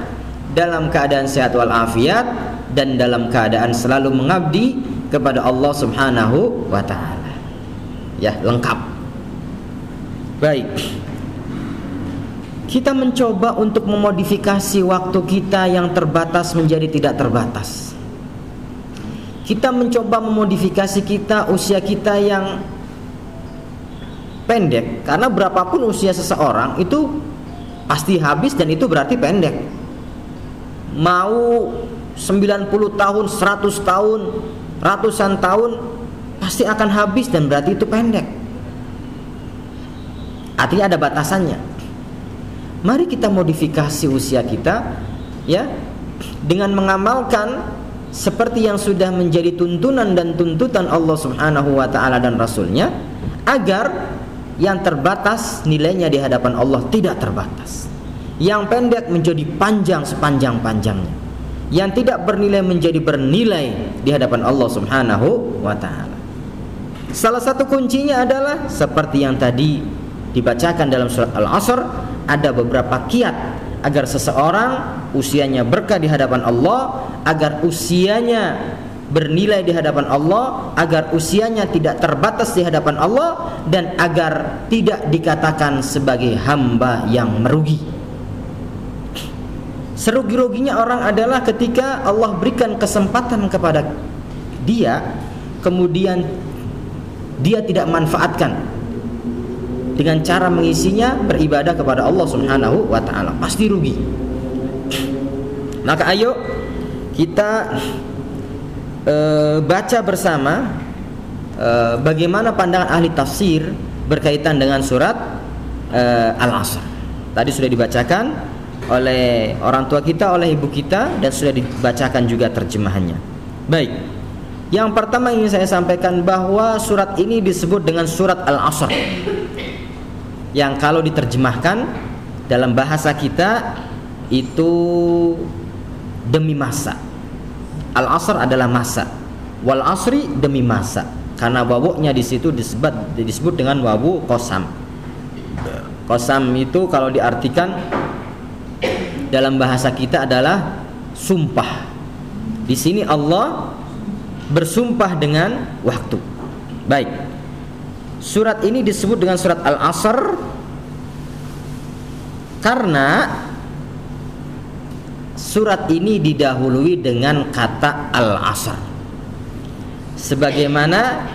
dalam keadaan sehat wal afiat dan dalam keadaan selalu mengabdi kepada Allah Subhanahu wa taala. Ya, lengkap. Baik. Kita mencoba untuk memodifikasi waktu kita yang terbatas menjadi tidak terbatas. Kita mencoba memodifikasi usia kita yang pendek, karena berapapun usia seseorang itu pasti habis dan itu berarti pendek. Mau 90 tahun, 100 tahun, ratusan tahun pasti akan habis dan berarti itu pendek. Artinya ada batasannya. Mari kita modifikasi usia kita, ya, dengan mengamalkan seperti yang sudah menjadi tuntunan dan tuntutan Allah Subhanahu wa taala dan Rasulnya, agar yang terbatas nilainya di hadapan Allah tidak terbatas, yang pendek menjadi panjang sepanjang-panjangnya, yang tidak bernilai menjadi bernilai di hadapan Allah Subhanahu wa taala. Salah satu kuncinya adalah seperti yang tadi dibacakan dalam surat Al-Asr, ada beberapa kiat agar seseorang usianya berkah di hadapan Allah, agar usianya bernilai di hadapan Allah, agar usianya tidak terbatas di hadapan Allah, dan agar tidak dikatakan sebagai hamba yang merugi. Serugi-ruginya orang adalah ketika Allah berikan kesempatan kepada dia, kemudian dia tidak manfaatkan dengan cara mengisinya beribadah kepada Allah Subhanahu wa taala, pasti rugi. Maka ayo kita baca bersama bagaimana pandangan ahli tafsir berkaitan dengan surat Al-Asr. Tadi sudah dibacakan oleh orang tua kita, oleh ibu kita, dan sudah dibacakan juga terjemahannya. Baik. Yang pertama ingin saya sampaikan bahwa surat ini disebut dengan surat Al-Asr, yang kalau diterjemahkan dalam bahasa kita itu demi masa. Al-Asr adalah masa, wal asri demi masa, karena wawunya di situ disebut dengan wawu qasam. Qasam itu kalau diartikan dalam bahasa kita adalah sumpah. Di sini Allah bersumpah dengan waktu. Baik. Surat ini disebut dengan surat Al-Asr karena surat ini didahului dengan kata Al-Asr, sebagaimana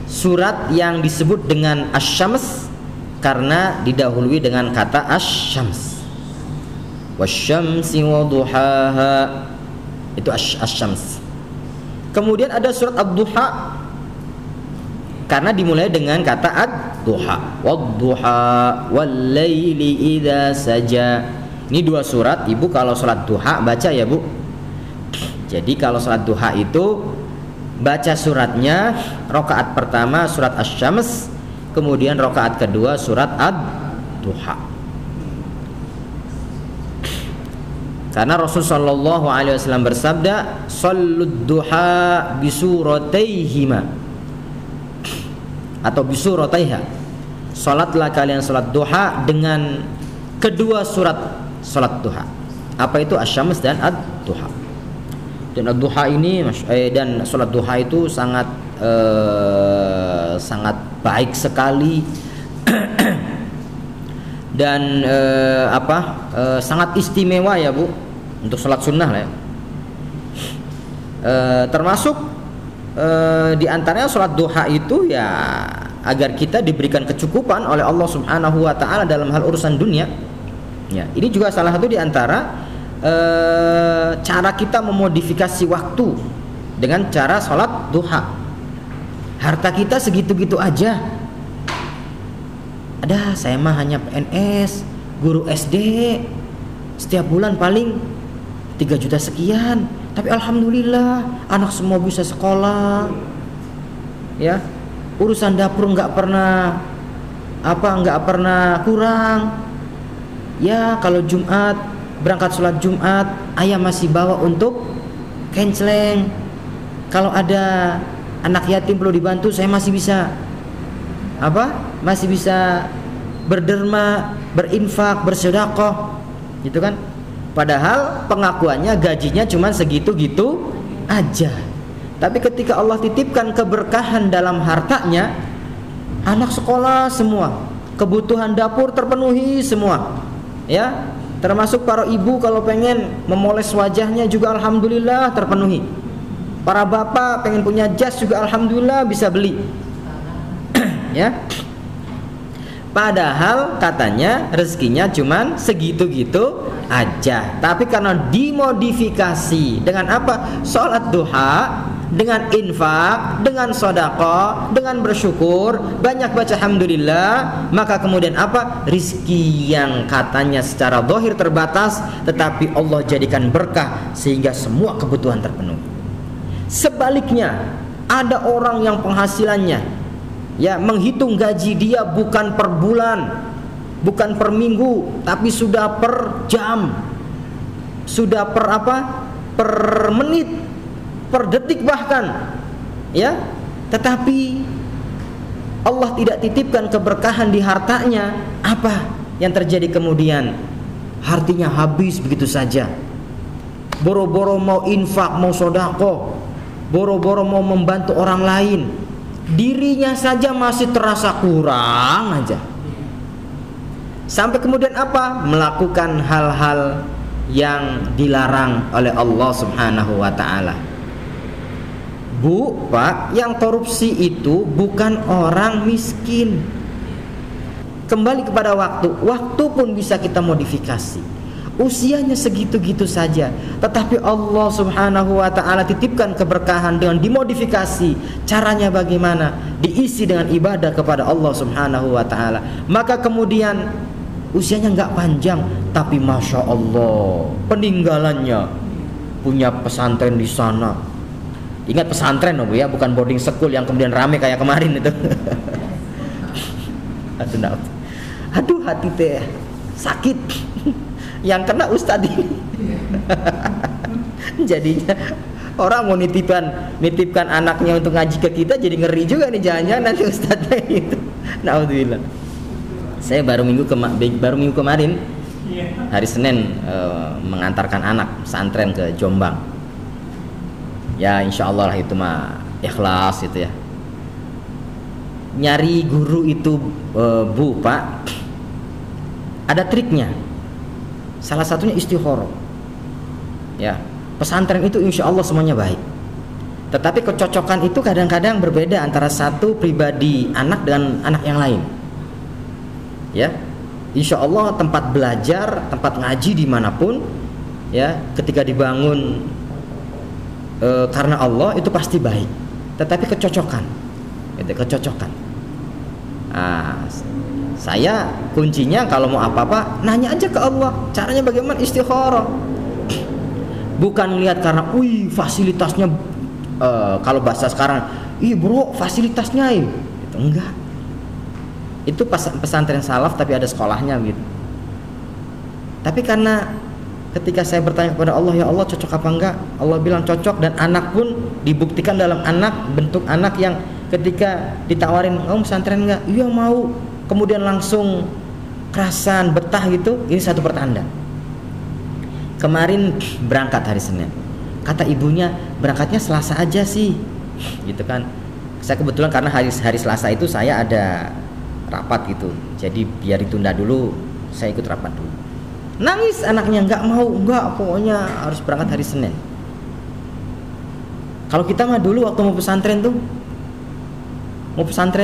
surat yang disebut dengan Asy-Syams karena didahului dengan kata Asy-Syams. Wasyamsi waduhaha, itu Asy-Syams. Kemudian ada surat Ad-Duha karena dimulai dengan kata ad-duha, wad-duha wal-laili idza saja. Ini dua surat, ibu kalau sholat duha baca ya bu. Jadi kalau sholat duha itu baca suratnya, rakaat pertama surat Asy-Syams, kemudian rakaat kedua surat ad-duha. Karena Rasulullah sallallahu alaihi wasallam bersabda, "Shallud duha bi surataihima." Atau bisurataiha, salatlah kalian salat duha dengan kedua surat salat duha. Apa itu Asy-Syams dan ad-duha? Dan ad-duha ini dan salat duha itu sangat baik sekali dan sangat istimewa ya bu, untuk salat sunnah lah ya. Termasuk di antaranya sholat duha itu ya agar kita diberikan kecukupan oleh Allah Subhanahu wa taala dalam hal urusan dunia. Ya, ini juga salah satu di antara cara kita memodifikasi waktu dengan cara sholat duha. Harta kita segitu-gitu aja. Ada, saya mah hanya PNS, guru SD, setiap bulan paling 3 juta sekian. Tapi alhamdulillah anak semua bisa sekolah. Ya, urusan dapur nggak pernah kurang. Ya, kalau Jumat berangkat sholat Jumat, ayah masih bawa untuk kenceleng. Kalau ada anak yatim perlu dibantu, saya masih bisa masih bisa berderma, berinfak, bersedekah, gitu kan? Padahal pengakuannya gajinya cuma segitu-gitu aja. Tapi ketika Allah titipkan keberkahan dalam hartanya, anak sekolah semua, kebutuhan dapur terpenuhi semua. Ya, termasuk para ibu kalau pengen memoles wajahnya juga alhamdulillah terpenuhi. Para bapak pengen punya jas juga alhamdulillah bisa beli. Ya. Padahal katanya rezekinya cuman segitu-gitu aja. Tapi karena dimodifikasi dengan apa? Sholat duha, dengan infak, dengan sedekah, dengan bersyukur, banyak baca alhamdulillah, maka kemudian apa? Rizki yang katanya secara zahir terbatas, tetapi Allah jadikan berkah sehingga semua kebutuhan terpenuhi. Sebaliknya, ada orang yang penghasilannya menghitung gaji dia bukan per bulan, bukan per minggu, tapi sudah per jam, sudah per menit, per detik bahkan, ya. Tetapi Allah tidak titipkan keberkahan di hartanya. Apa yang terjadi kemudian? Hartanya habis begitu saja. Boro-boro mau infak, mau sedekah, boro-boro mau membantu orang lain, dirinya saja masih terasa kurang aja. Sampai kemudian apa? Melakukan hal-hal yang dilarang oleh Allah Subhanahu wa taala. Bu, Pak, yang korupsi itu bukan orang miskin. Kembali kepada waktu. Waktu pun bisa kita modifikasi. Usianya segitu-gitu saja, tetapi Allah Subhanahu wa taala titipkan keberkahan dengan dimodifikasi. Caranya bagaimana? Diisi dengan ibadah kepada Allah Subhanahu wa taala. Maka kemudian usianya enggak panjang, tapi masya Allah peninggalannya punya pesantren di sana. Ingat pesantren, Bu ya, bukan boarding school yang kemudian rame kayak kemarin itu. Aduh, hati teh sakit. Yang kena ustadz ini. Jadinya orang mau nitipkan anaknya untuk ngaji ke kita, jadi ngeri juga nih, jangan-jangan nanti ustadznya itu. Naudzubillah. Saya baru minggu kemarin hari Senin mengantarkan anak pesantren ke Jombang. Ya insya Allah lah itu mah ikhlas itu ya. Nyari guru itu Bu, Pak, ada triknya. Salah satunya istikharah. Ya, pesantren itu insya Allah semuanya baik. Tetapi kecocokan itu kadang-kadang berbeda antara satu pribadi anak dengan anak yang lain. Ya, insya Allah tempat belajar, tempat ngaji dimanapun, ya, ketika dibangun karena Allah itu pasti baik. Tetapi kecocokan, itu kecocokan. Saya kuncinya kalau mau apa-apa nanya aja ke Allah. Caranya bagaimana? Istikharah. Bukan lihat karena fasilitasnya kalau bahasa sekarang, bro fasilitasnya itu enggak. Itu pesantren salaf tapi ada sekolahnya gitu. Tapi karena ketika saya bertanya kepada Allah, ya Allah cocok apa enggak? Allah bilang cocok, dan anak pun dibuktikan dalam bentuk anak yang ketika ditawarin, kamu pesantren enggak? Iya mau. Kemudian langsung kerasan, betah gitu. Ini satu pertanda. Kemarin berangkat hari Senin, kata ibunya berangkatnya Selasa aja sih, gitu kan. Saya kebetulan karena hari Selasa itu saya ada rapat gitu, jadi biar ditunda dulu, saya ikut rapat dulu. Nangis anaknya, enggak mau, enggak, pokoknya harus berangkat hari Senin. Kalau kita mah dulu waktu mau pesantren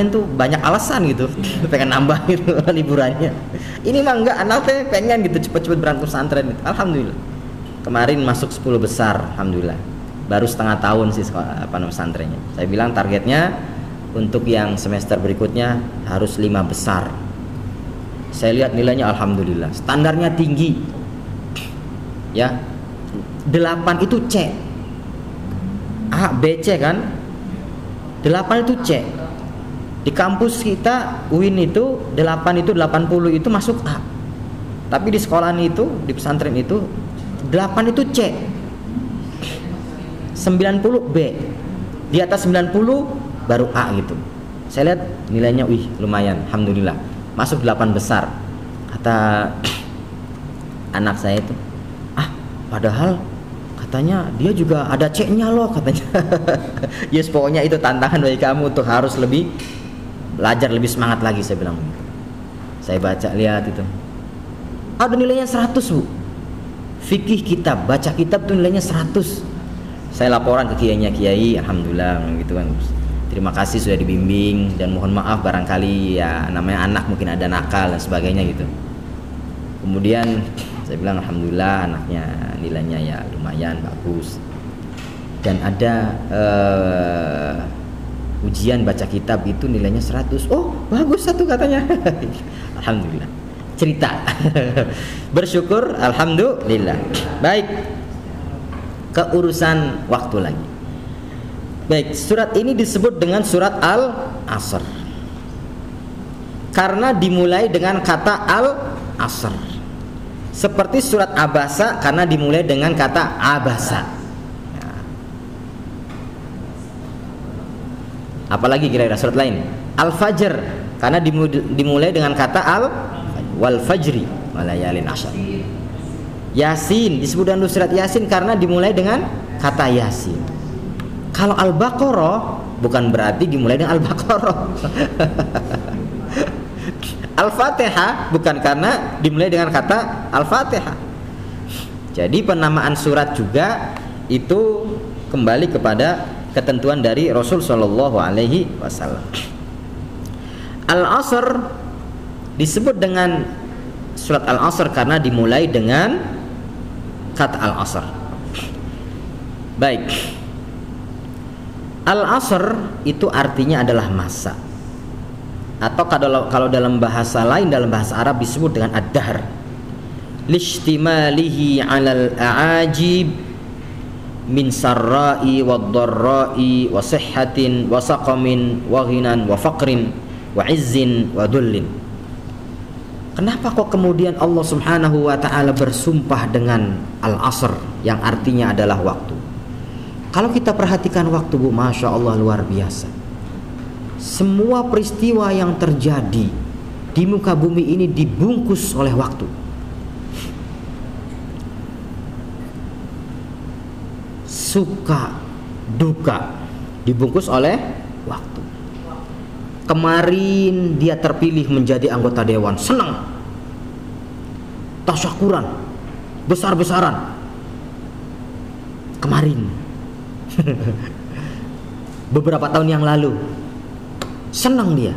tuh banyak alasan gitu, pengen nambah gitu liburannya. Ini mah enggak, anaknya pengen gitu cepet-cepet berangkat pesantren gitu. Alhamdulillah. Kemarin masuk 10 besar, alhamdulillah. Baru setengah tahun sih sekolah pesantrennya. Saya bilang targetnya untuk yang semester berikutnya harus 5 besar. Saya lihat nilainya alhamdulillah, standarnya tinggi. Ya. 8 itu C. A, B, C kan? 8 itu C. Di kampus kita UIN itu 8 itu 80 itu masuk A. Tapi di sekolahan itu, di pesantren itu 8 itu C. 90 B. Di atas 90 baru A gitu. Saya lihat nilainya lumayan, alhamdulillah. Masuk 8 besar. Kata anak saya itu, padahal katanya dia juga ada C-nya loh katanya. Yes, pokoknya itu tantangan bagi kamu untuk harus lebih belajar, lebih semangat lagi, saya bilang. Saya baca, lihat itu. Ada nilainya 100, Bu. Fikih kitab, baca kitab tuh nilainya 100. Saya laporan ke kiai, alhamdulillah gitu kan. Terima kasih sudah dibimbing dan mohon maaf barangkali ya namanya anak mungkin ada nakal dan sebagainya gitu. Kemudian saya bilang alhamdulillah anaknya nilainya ya lumayan bagus. Dan ada ujian baca kitab itu nilainya 100. Oh, bagus satu katanya. Alhamdulillah. Cerita. Bersyukur alhamdulillah. Baik. Keurusan waktu lagi. Baik, surat ini disebut dengan surat Al-Asr. Karena dimulai dengan kata Al-Asr. Seperti surat Abasa karena dimulai dengan kata Abasa. Apalagi kira-kira surat lain? Al-Fajr karena dimulai dengan kata wal fajri walayalin asyr. Yasin disebut dengan surat Yasin karena dimulai dengan kata Yasin. Kalau Al-Baqarah bukan berarti dimulai dengan Al-Baqarah. Al-Fatihah bukan karena dimulai dengan kata Al-Fatihah. Jadi penamaan surat juga itu kembali kepada ketentuan dari Rasul Shallallahu Alaihi Wasallam. Al-Asr disebut dengan surat Al-Asr karena dimulai dengan kata Al-Asr. Baik. Al-Asr itu artinya adalah masa. Atau kalau dalam bahasa lain, dalam bahasa Arab disebut dengan ad-dahr. Lishtimalihi 'alal a'ajib min sarra'i wad-dharra'i wa sihhatin wa saqamin wa ghinan wa faqrin wa izzin wa dullin. Kenapa kok kemudian Allah Subhanahu wa taala bersumpah dengan Al-Asr yang artinya adalah waktu? Kalau kita perhatikan waktu, Bu, Masya Allah luar biasa. Semua peristiwa yang terjadi di muka bumi ini dibungkus oleh waktu. Suka, duka dibungkus oleh waktu. Kemarin dia terpilih menjadi anggota dewan, senang, tasyakuran, besar-besaran. Kemarin beberapa tahun yang lalu senang dia,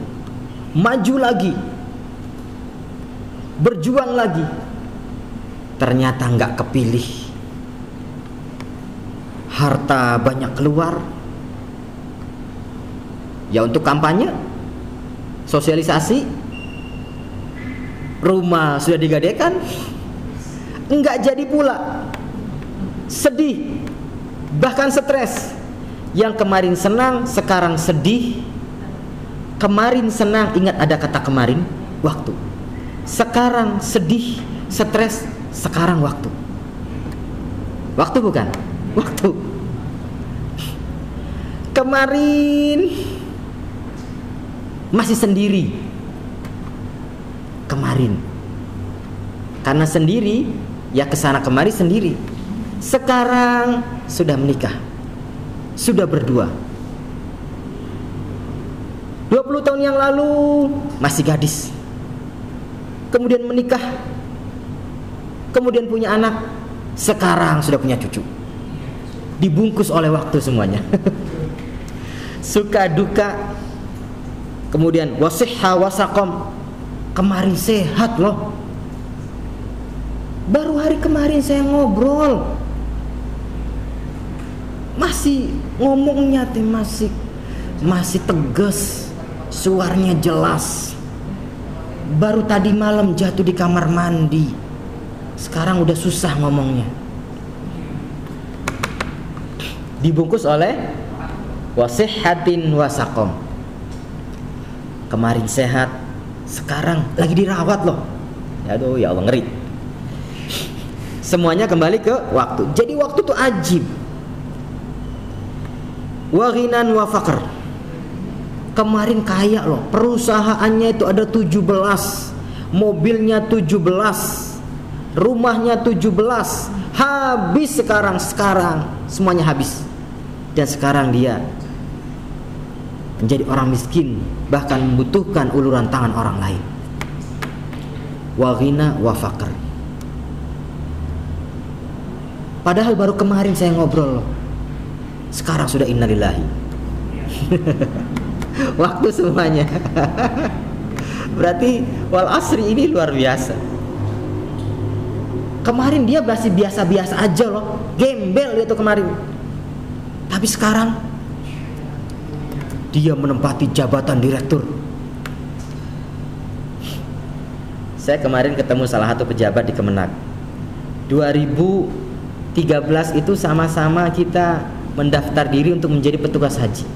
maju lagi, berjuang lagi, ternyata nggak kepilih, harta banyak keluar, ya untuk kampanye, sosialisasi, rumah sudah digadekan, nggak jadi pula, sedih, bahkan stres. Yang kemarin senang sekarang sedih, kemarin senang, ingat ada kata kemarin, waktu. Sekarang sedih, stres, sekarang waktu. Waktu bukan? Waktu. Kemarin masih sendiri. Kemarin. Karena sendiri, ya kesana kemari sendiri. Sekarang sudah menikah, sudah berdua. 20 tahun yang lalu masih gadis, kemudian menikah, kemudian punya anak, sekarang sudah punya cucu. dibungkus oleh waktu semuanya. Suka duka, kemudian wasihha wasaqam, kemarin sehat loh. Baru hari kemarin saya ngobrol, masih ngomongnya masih tegas, suaranya jelas. Baru tadi malam jatuh di kamar mandi, sekarang udah susah ngomongnya. Dibungkus oleh wasihhatin wasaqam. Kemarin sehat, sekarang lagi dirawat loh. Aduh ya Allah, ngeri. Semuanya kembali ke waktu. Jadi waktu itu ajib. Wa ghinan wa faqr. Kemarin kaya loh, perusahaannya itu ada 17, mobilnya 17, rumahnya 17. Habis sekarang semuanya habis. Dan sekarang dia menjadi orang miskin, bahkan membutuhkan uluran tangan orang lain. Wa ghina wa faqr. Padahal baru kemarin saya ngobrol loh, sekarang sudah innalillahi. Waktu semuanya. Berarti wal asri ini luar biasa. Kemarin dia masih biasa-biasa aja loh, gembel dia tuh kemarin. Tapi sekarang dia menempati jabatan direktur. Saya kemarin ketemu salah satu pejabat di Kemenak. 2013 itu sama-sama kita mendaftar diri untuk menjadi petugas haji.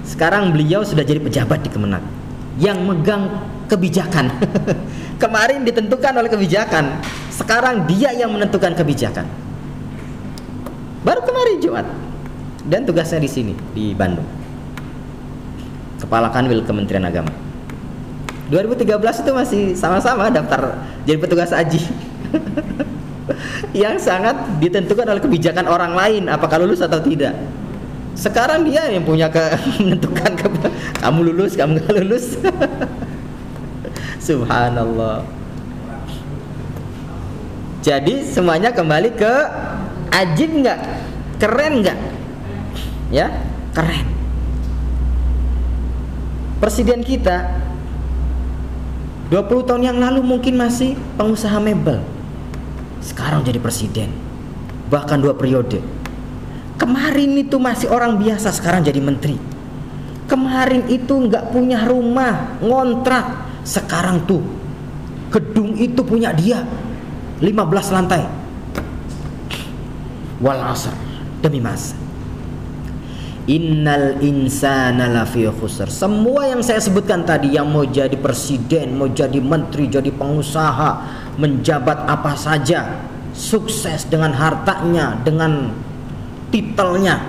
Sekarang beliau sudah jadi pejabat di Kemenak yang megang kebijakan. Kemarin ditentukan oleh kebijakan, sekarang dia yang menentukan kebijakan. Baru kemarin Jumat, dan tugasnya di sini di Bandung, Kepala Kanwil Kementerian Agama. 2013 itu masih sama-sama daftar jadi petugas haji. Yang sangat ditentukan oleh kebijakan orang lain, apakah lulus atau tidak. Sekarang dia yang punya menentukan kamu lulus, kamu nggak lulus. Subhanallah. Jadi semuanya kembali ke ajib nggak, keren nggak, ya keren. Presiden kita 20 tahun yang lalu mungkin masih pengusaha mebel, sekarang jadi presiden, bahkan 2 periode. Kemarin itu masih orang biasa, sekarang jadi menteri. Kemarin itu nggak punya rumah, ngontrak, sekarang tuh gedung itu punya dia 15 lantai. Wal asr, demi masa. Innal insana lafi khusr. Semua yang saya sebutkan tadi, yang mau jadi presiden, mau jadi menteri, jadi pengusaha, menjabat apa saja, sukses dengan hartanya, dengan titelnya,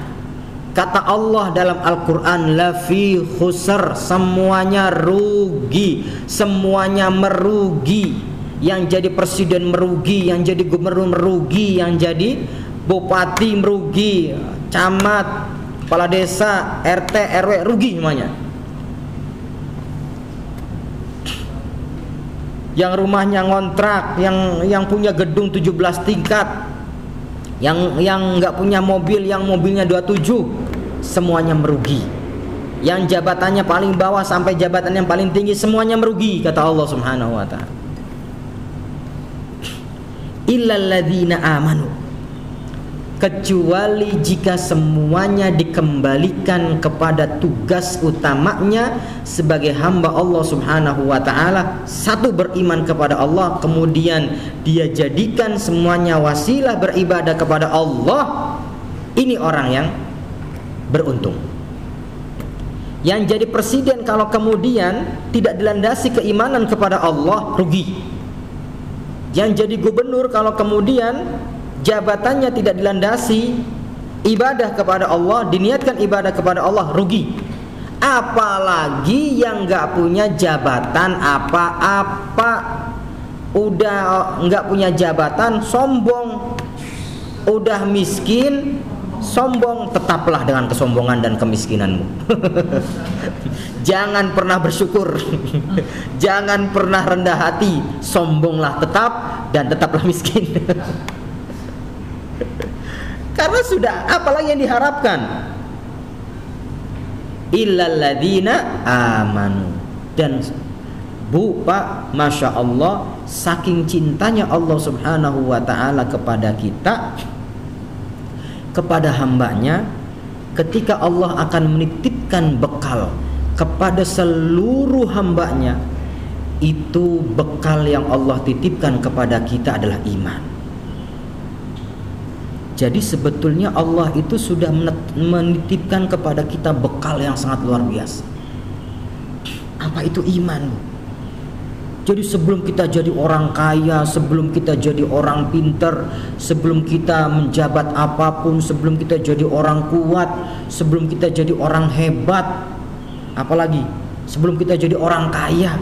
kata Allah dalam Al-Quran, lafi khusr, semuanya rugi, semuanya merugi. Yang jadi presiden merugi, yang jadi gubernur merugi, yang jadi bupati merugi, camat, kepala desa, RT, RW rugi semuanya. Yang rumahnya ngontrak, yang punya gedung 17 tingkat, yang nggak punya mobil, yang mobilnya 27, semuanya merugi. Yang jabatannya paling bawah sampai jabatan yang paling tinggi, semuanya merugi, kata Allah Subhanahu wa ta'ala. Illal ladzina amanu, kecuali jika semuanya dikembalikan kepada tugas utamanya sebagai hamba Allah Subhanahu wa ta'ala. Satu, beriman kepada Allah, kemudian dia jadikan semuanya wasilah beribadah kepada Allah. Ini orang yang beruntung. Yang jadi presiden kalau kemudian tidak dilandasi keimanan kepada Allah, rugi. Yang jadi gubernur kalau kemudian jabatannya tidak dilandasi ibadah kepada Allah, diniatkan ibadah kepada Allah, rugi. Apalagi yang nggak punya jabatan apa-apa, udah nggak punya jabatan, sombong, udah miskin, sombong, tetaplah dengan kesombongan dan kemiskinanmu. Jangan pernah bersyukur. Jangan pernah rendah hati, sombonglah tetap dan tetaplah miskin. Karena sudah, apalagi yang diharapkan? Illal ladzina amanu. Dan Bu, Pak, Masya Allah, saking cintanya Allah subhanahu wa ta'ala kepada kita, kepada hambanya, ketika Allah akan menitipkan bekal kepada seluruh hambanya, itu bekal yang Allah titipkan kepada kita adalah iman. Jadi sebetulnya Allah itu sudah menitipkan kepada kita bekal yang sangat luar biasa. Apa itu iman? Jadi sebelum kita jadi orang kaya, sebelum kita jadi orang pinter, sebelum kita menjabat apapun, sebelum kita jadi orang kuat, sebelum kita jadi orang hebat, apalagi sebelum kita jadi orang kaya,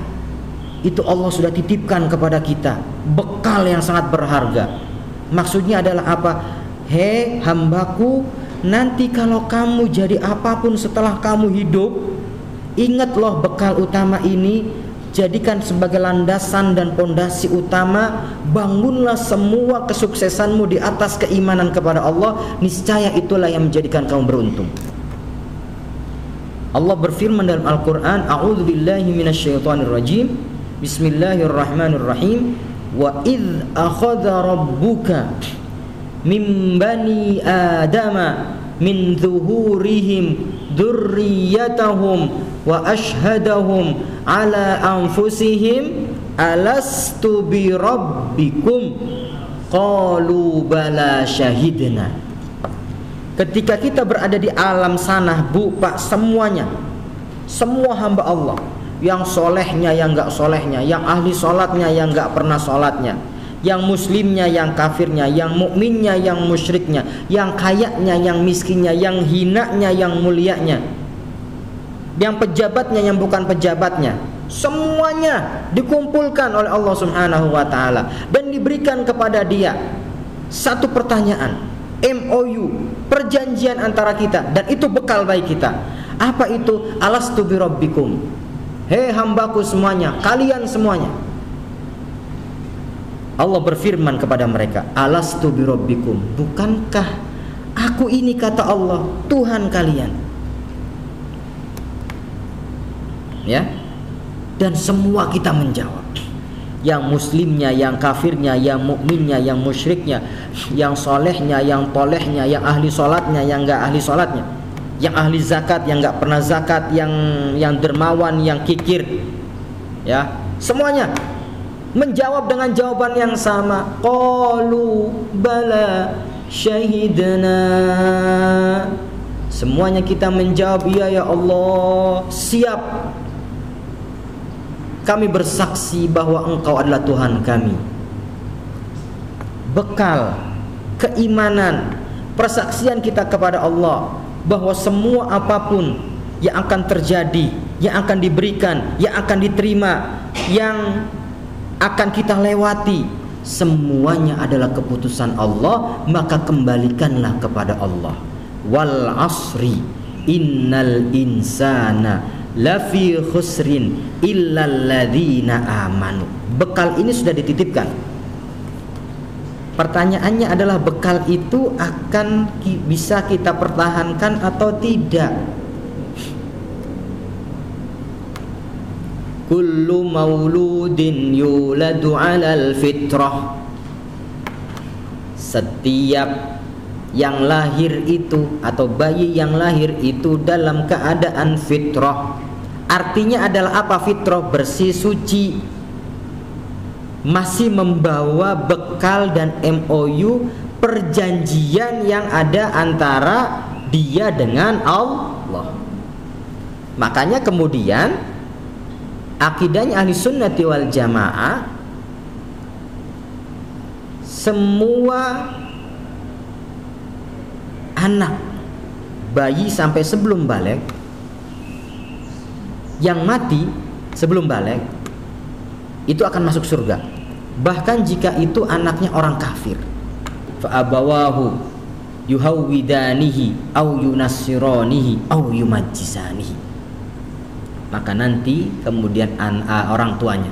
itu Allah sudah titipkan kepada kita bekal yang sangat berharga. Maksudnya adalah apa? Hei hambaku, nanti kalau kamu jadi apapun setelah kamu hidup, ingat loh bekal utama ini, jadikan sebagai landasan dan pondasi utama. Bangunlah semua kesuksesanmu di atas keimanan kepada Allah. Niscaya itulah yang menjadikan kamu beruntung. Allah berfirman dalam Al-Quran, A'udzu billahi minasyaitonir rajim, Bismillahirrahmanirrahim. Wa idh akhadha rabbuka min bani adama min zuhurihim dzurriyyatahum wa ashhadahum ala anfusihim alastu bi rabbikum qalu bala syahidna. Ketika kita berada di alam sana, Bu, Pak, semuanya, semua hamba Allah, yang solehnya, yang enggak solehnya, yang ahli sholatnya, yang enggak pernah sholatnya, yang muslimnya, yang kafirnya, yang mukminnya, yang musyriknya, yang kayanya, yang miskinnya, yang hinanya, yang mulianya, yang pejabatnya, yang bukan pejabatnya, semuanya dikumpulkan oleh Allah Subhanahu wa ta'ala dan diberikan kepada dia satu pertanyaan, MOU, perjanjian antara kita, dan itu bekal bagi kita. Apa itu? Alastu bi rabbikum, hei hambaku semuanya, kalian semuanya. Allah berfirman kepada mereka, alastu bi rabbikum, bukankah aku ini, kata Allah, Tuhan kalian? Ya. Dan semua kita menjawab, yang muslimnya, yang kafirnya, yang mukminnya, yang musyriknya, yang solehnya, yang tolehnya, yang ahli sholatnya, yang enggak ahli sholatnya, yang ahli zakat, yang enggak pernah zakat, yang dermawan, yang kikir, ya, semuanya menjawab dengan jawaban yang sama. Qalu bala syahidna. Semuanya kita menjawab, iya ya Allah, siap. Kami bersaksi bahwa Engkau adalah Tuhan kami. Bekal keimanan, persaksian kita kepada Allah bahwa semua apapun yang akan terjadi, yang akan diberikan, yang akan diterima, yang akan kita lewati, semuanya adalah keputusan Allah, maka kembalikanlah kepada Allah. Wal asri innal insana lafi khusrin illal ladzina amanu. Bekal ini sudah dititipkan. Pertanyaannya adalah bekal itu akan bisa kita pertahankan atau tidak? Kullu mauludin yuladu 'alal fitrah. Setiap yang lahir itu atau bayi yang lahir itu dalam keadaan fitrah. Artinya adalah apa fitrah? Bersih, suci, masih membawa bekal dan MOU, perjanjian yang ada antara dia dengan Allah. Makanya kemudian akidahnya ahli sunnati wal jamaah, semua anak bayi sampai sebelum balik yang mati sebelum balik itu akan masuk surga, bahkan jika itu anaknya orang kafir. Fa abawahu yuhawwidanihi au yunassiranihi au yumajjisanihi. Maka nanti kemudian orang tuanya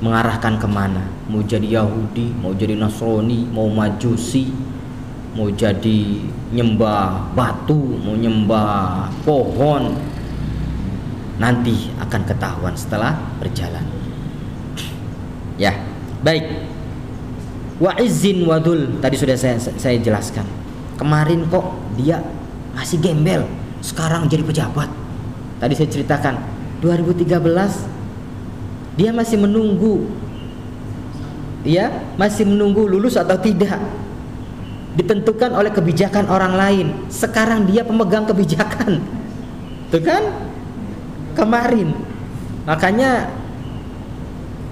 mengarahkan kemana, mau jadi Yahudi, mau jadi Nasrani, mau Majusi, mau jadi nyembah batu, mau nyembah pohon, nanti akan ketahuan setelah berjalan. Ya, baik. Wa izzin wadul, tadi sudah saya jelaskan. Kemarin kok dia masih gembel, sekarang jadi pejabat. Tadi saya ceritakan 2013 dia masih menunggu, ya, masih menunggu lulus atau tidak, ditentukan oleh kebijakan orang lain. Sekarang dia pemegang kebijakan, tuh kan? Kemarin, makanya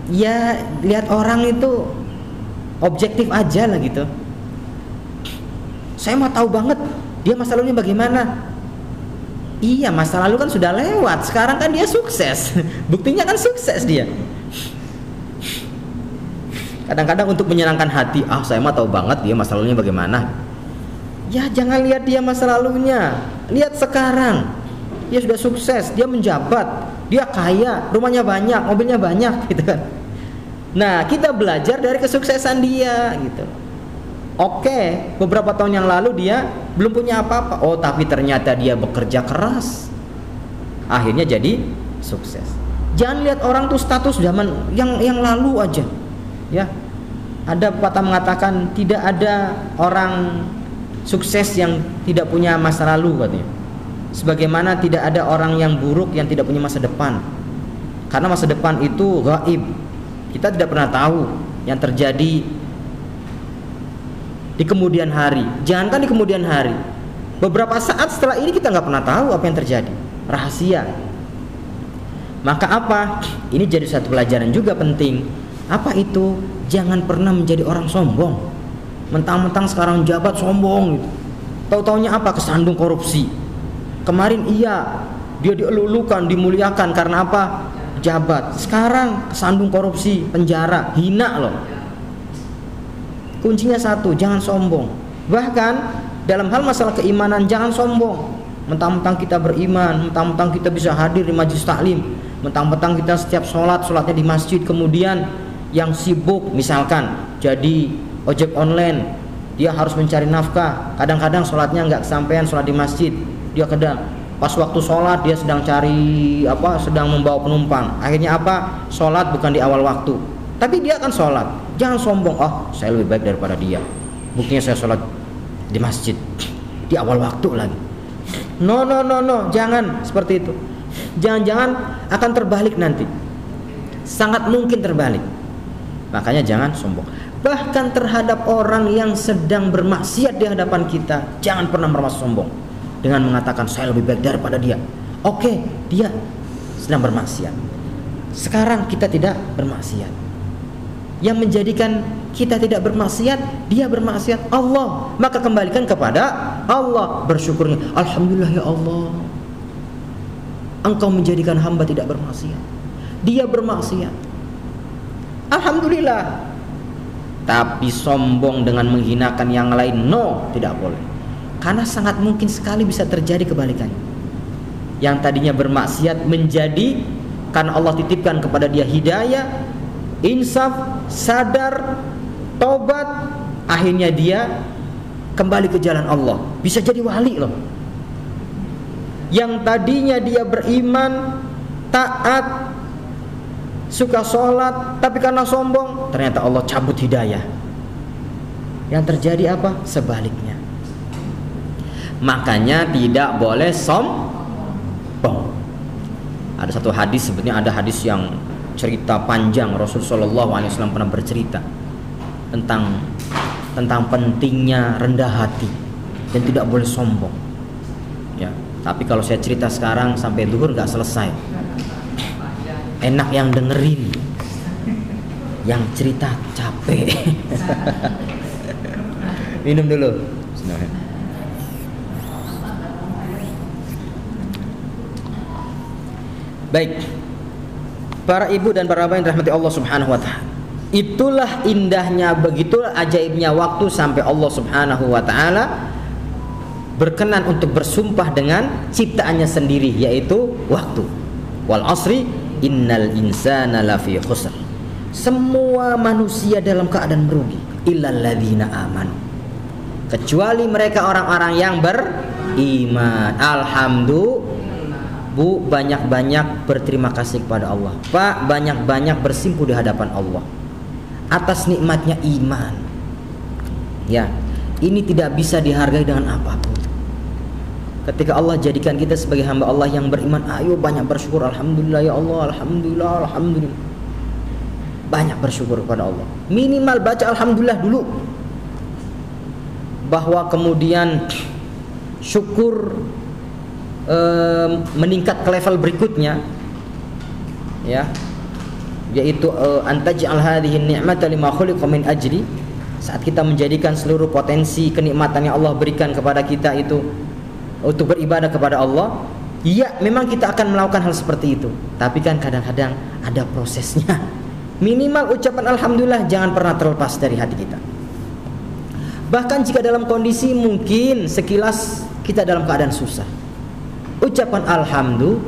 ya lihat orang itu objektif aja lah gitu. Saya mau tahu banget dia masa lalunya bagaimana. Iya, masa lalu kan sudah lewat, sekarang kan dia sukses. Buktinya kan sukses dia. Kadang-kadang untuk menyenangkan hati, saya mah tahu banget dia masa lalunya bagaimana. Ya jangan lihat dia masa lalunya, lihat sekarang. Dia sudah sukses, dia menjabat, dia kaya, rumahnya banyak, mobilnya banyak gitu kan. Nah, kita belajar dari kesuksesan dia gitu. Oke, beberapa tahun yang lalu dia belum punya apa-apa. Oh, tapi ternyata dia bekerja keras, akhirnya jadi sukses. Jangan lihat orang tuh status zaman yang lalu aja. Ya, ada pepatah mengatakan tidak ada orang sukses yang tidak punya masa lalu katanya. Sebagaimana tidak ada orang yang buruk yang tidak punya masa depan. Karena masa depan itu gaib. Kita tidak pernah tahu yang terjadi di kemudian hari. Jangankan di kemudian hari, beberapa saat setelah ini kita nggak pernah tahu apa yang terjadi. Rahasia. Maka apa? Ini jadi satu pelajaran juga penting. Apa itu? Jangan pernah menjadi orang sombong. Mentang-mentang sekarang jabat sombong gitu. Tahu-taunya apa? Kesandung korupsi. Kemarin iya, dia dielu-elukan, dimuliakan karena apa? Jabat. Sekarang kesandung korupsi, penjara, hina loh. Kuncinya satu, jangan sombong. Bahkan dalam hal masalah keimanan, jangan sombong. Mentang-mentang kita beriman, mentang-mentang kita bisa hadir di majelis taklim, mentang-mentang kita setiap sholatnya di masjid, kemudian yang sibuk misalkan jadi ojek online, dia harus mencari nafkah, kadang-kadang sholatnya nggak kesampaian sholat di masjid, dia kadang pas waktu sholat dia sedang cari sedang membawa penumpang, akhirnya sholat bukan di awal waktu, tapi dia akan sholat. Jangan sombong, saya lebih baik daripada dia, buktinya saya sholat di masjid di awal waktu lagi. No, jangan seperti itu. Jangan-jangan akan terbalik nanti, sangat mungkin terbalik. Makanya jangan sombong. Bahkan terhadap orang yang sedang bermaksiat di hadapan kita, jangan pernah merasa sombong dengan mengatakan saya lebih baik daripada dia. Oke, dia sedang bermaksiat, sekarang kita tidak bermaksiat. Yang menjadikan kita tidak bermaksiat, dia bermaksiat Allah, maka kembalikan kepada Allah, bersyukurnya, alhamdulillah ya Allah, Engkau menjadikan hamba tidak bermaksiat. Dia bermaksiat, alhamdulillah. Tapi sombong dengan menghinakan yang lain, no, tidak boleh. Karena sangat mungkin sekali bisa terjadi kebalikannya. Yang tadinya bermaksiat menjadi, karena Allah titipkan kepada dia hidayah, insaf, sadar, tobat, akhirnya dia kembali ke jalan Allah, bisa jadi wali loh. Yang tadinya dia beriman, taat, suka sholat, tapi karena sombong, ternyata Allah cabut hidayah. Yang terjadi apa? Sebaliknya. Makanya tidak boleh sombong. Ada satu hadis, sebetulnya ada hadis yang cerita panjang. Rasulullah SAW pernah bercerita tentang pentingnya rendah hati dan tidak boleh sombong. Ya, tapi kalau saya cerita sekarang sampai zuhur nggak selesai. Enak yang dengerin, yang cerita capek. Minum dulu. Baik, para ibu dan para bapak yang dirahmati Allah Subhanahu wa taala. Itulah indahnya, begitulah ajaibnya waktu sampai Allah Subhanahu wa taala berkenan untuk bersumpah dengan ciptaannya sendiri, yaitu waktu. Wal asri innal insana lafi khusr. Semua manusia dalam keadaan merugi illal ladzina amanu, kecuali mereka orang-orang yang beriman. Alhamdulillah. Bu, banyak-banyak berterima kasih kepada Allah. Pak, banyak-banyak bersimpuh di hadapan Allah atas nikmatnya iman. Ya, ini tidak bisa dihargai dengan apapun. Ketika Allah jadikan kita sebagai hamba Allah yang beriman, ayo banyak bersyukur. Alhamdulillah ya Allah, alhamdulillah, alhamdulillah. Banyak bersyukur kepada Allah. Minimal baca alhamdulillah dulu. Bahwa kemudian syukur meningkat ke level berikutnya, ya, yaitu antaj'al hadhihi ni'mata lima khuliqa min ajli. Saat kita menjadikan seluruh potensi kenikmatan yang Allah berikan kepada kita itu untuk beribadah kepada Allah, ya memang kita akan melakukan hal seperti itu. Tapi kan kadang-kadang ada prosesnya. Minimal ucapan alhamdulillah jangan pernah terlepas dari hati kita. Bahkan jika dalam kondisi mungkin sekilas kita dalam keadaan susah, ucapan alhamdulillah,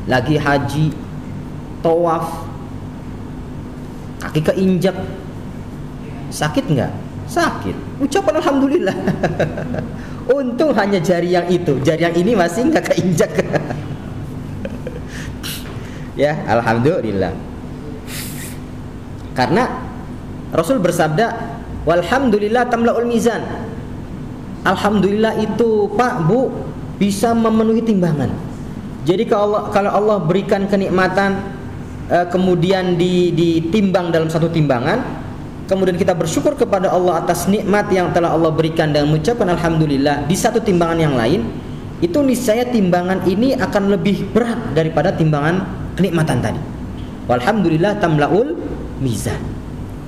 lagi haji, tawaf, kaki keinjak, sakit nggak? Sakit. Ucapan alhamdulillah. Untung hanya jari yang itu, jari yang ini masih nggak keinjak. Ya, alhamdulillah. Karena Rasul bersabda, walhamdulillah tamla'ul mizan. Alhamdulillah itu, Pak, Bu, bisa memenuhi timbangan. Jadi kalau Allah berikan kenikmatan, kemudian ditimbang dalam satu timbangan, kemudian kita bersyukur kepada Allah atas nikmat yang telah Allah berikan dan mengucapkan alhamdulillah di satu timbangan yang lain, itu niscaya timbangan ini akan lebih berat daripada timbangan kenikmatan tadi. Walhamdulillah tamlaul mizan.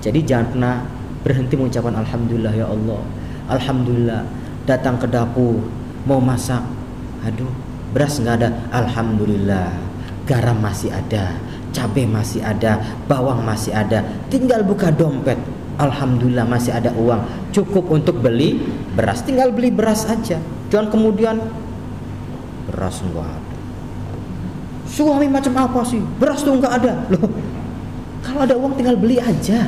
Jadi jangan pernah berhenti mengucapkan alhamdulillah ya Allah. Alhamdulillah. Datang ke dapur mau masak, aduh, beras nggak ada, alhamdulillah. Garam masih ada, cabai masih ada, bawang masih ada, tinggal buka dompet, alhamdulillah masih ada uang cukup untuk beli beras, tinggal beli beras aja. Jangan kemudian beras nggak ada, suami macam apa sih, beras tuh nggak ada. Loh, kalau ada uang tinggal beli aja.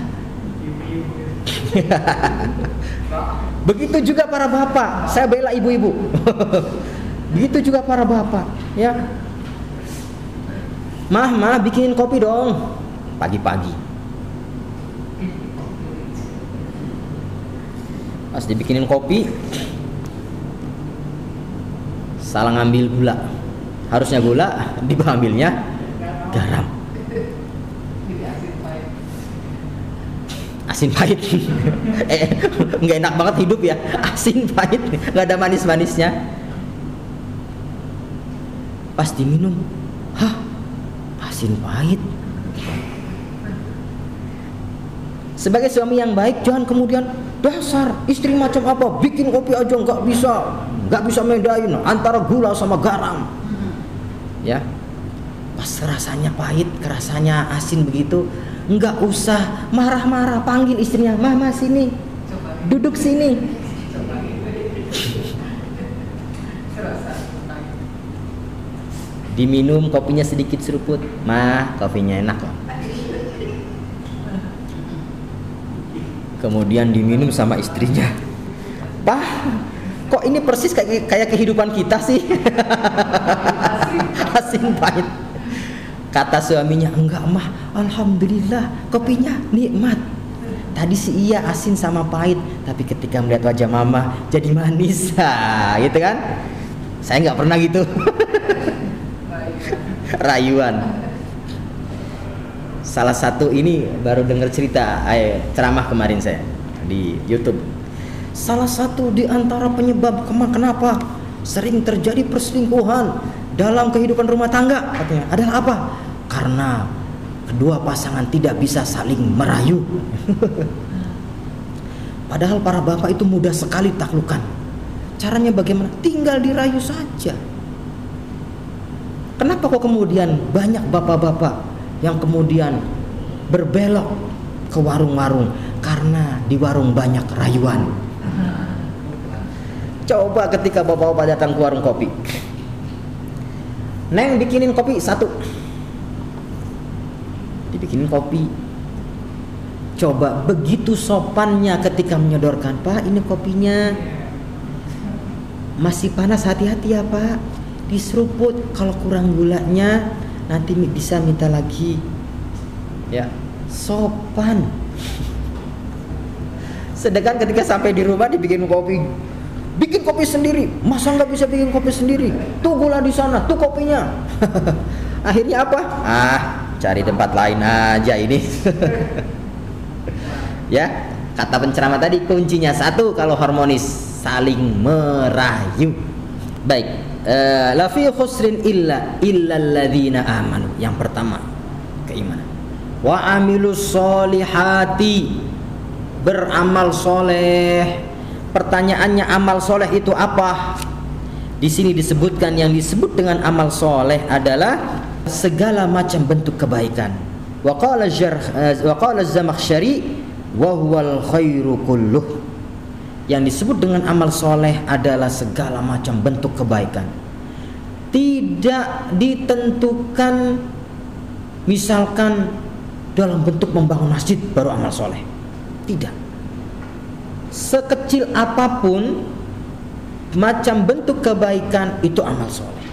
Begitu juga para bapak, saya bela ibu-ibu. Begitu juga para bapak, ya. Mah, bikinin kopi dong pagi-pagi. Pas dibikinin kopi, salah ngambil gula. Harusnya gula, diambilnya garam. Asin pahit. Nggak enak banget hidup ya. Asin pahit, nggak ada manis-manisnya. Pas diminum, hah, asin pahit. Sebagai suami yang baik, jangan kemudian dasar istri macam apa, bikin kopi aja nggak bisa bedain antara gula sama garam. Ya, pas rasanya pahit, rasanya asin begitu, nggak usah marah-marah, panggil istrinya, mama sini, duduk sini. Diminum kopinya sedikit seruput, mah kopinya enak loh. Kemudian diminum sama istrinya, Pak, kok ini persis kayak kehidupan kita sih. Asin pahit. Kata suaminya, enggak mah, alhamdulillah kopinya nikmat. Tadi sih iya asin sama pahit, tapi ketika melihat wajah mama jadi manis, gitu kan? Saya nggak pernah gitu. Rayuan. Salah satu ini baru dengar cerita ceramah kemarin saya di YouTube. Salah satu di antara penyebab kenapa sering terjadi perselingkuhan dalam kehidupan rumah tangga, katanya adalah apa? Karena kedua pasangan tidak bisa saling merayu. Padahal para bapak itu mudah sekali taklukkan. Caranya bagaimana? Tinggal dirayu saja. Kenapa kok kemudian banyak bapak-bapak yang kemudian berbelok ke warung-warung? Karena di warung banyak rayuan. Coba ketika bapak-bapak datang ke warung kopi, Neng bikinin kopi satu. Dibikinin kopi, Coba begitu sopannya ketika menyodorkan, Pak ini kopinya masih panas, hati-hati ya Pak, diseruput, kalau kurang gulanya nanti bisa minta lagi. Ya, sopan. Sedangkan ketika sampai di rumah dibikin kopi, bikin kopi sendiri, masa nggak bisa bikin kopi sendiri? Tuh gula di sana, tuh kopinya. Akhirnya apa? Cari tempat lain aja ini. Ya, kata penceramah tadi kuncinya satu kalau harmonis, saling merayu. Baik, la fi khusrin illa alladzina amanu. Yang pertama, keimanan. Wa amilus solihati, beramal soleh. Pertanyaannya, amal soleh itu apa? Di sini disebutkan yang disebut dengan amal soleh adalah segala macam bentuk kebaikan. Wa qala Az-Zamakhsyari wa huwal khairu kulluh. Yang disebut dengan amal soleh adalah segala macam bentuk kebaikan. Tidak ditentukan misalkan dalam bentuk membangun masjid baru amal soleh. Tidak. Sekecil apapun macam bentuk kebaikan itu amal soleh.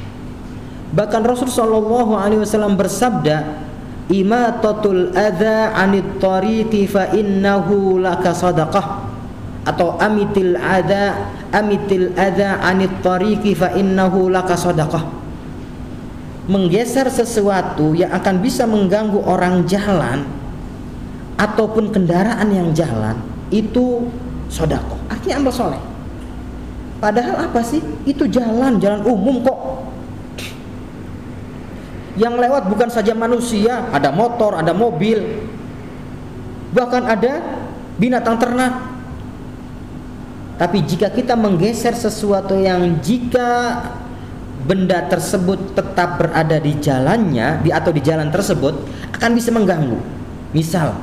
Bahkan Rasulullah SAW bersabda, imatatul adza 'anit tariqi fa innahu laka sadaqah, atau amitil adza 'anit tariqi fa innahu laka sadaqah. Menggeser sesuatu yang akan bisa mengganggu orang jalan ataupun kendaraan yang jalan itu sedekah. Artinya amal soleh. Padahal apa sih? Itu jalan umum kok. Yang lewat bukan saja manusia, ada motor, ada mobil, bahkan ada binatang ternak. Tapi jika kita menggeser sesuatu yang jika benda tersebut tetap berada di jalannya, atau di jalan tersebut, akan bisa mengganggu. Misal,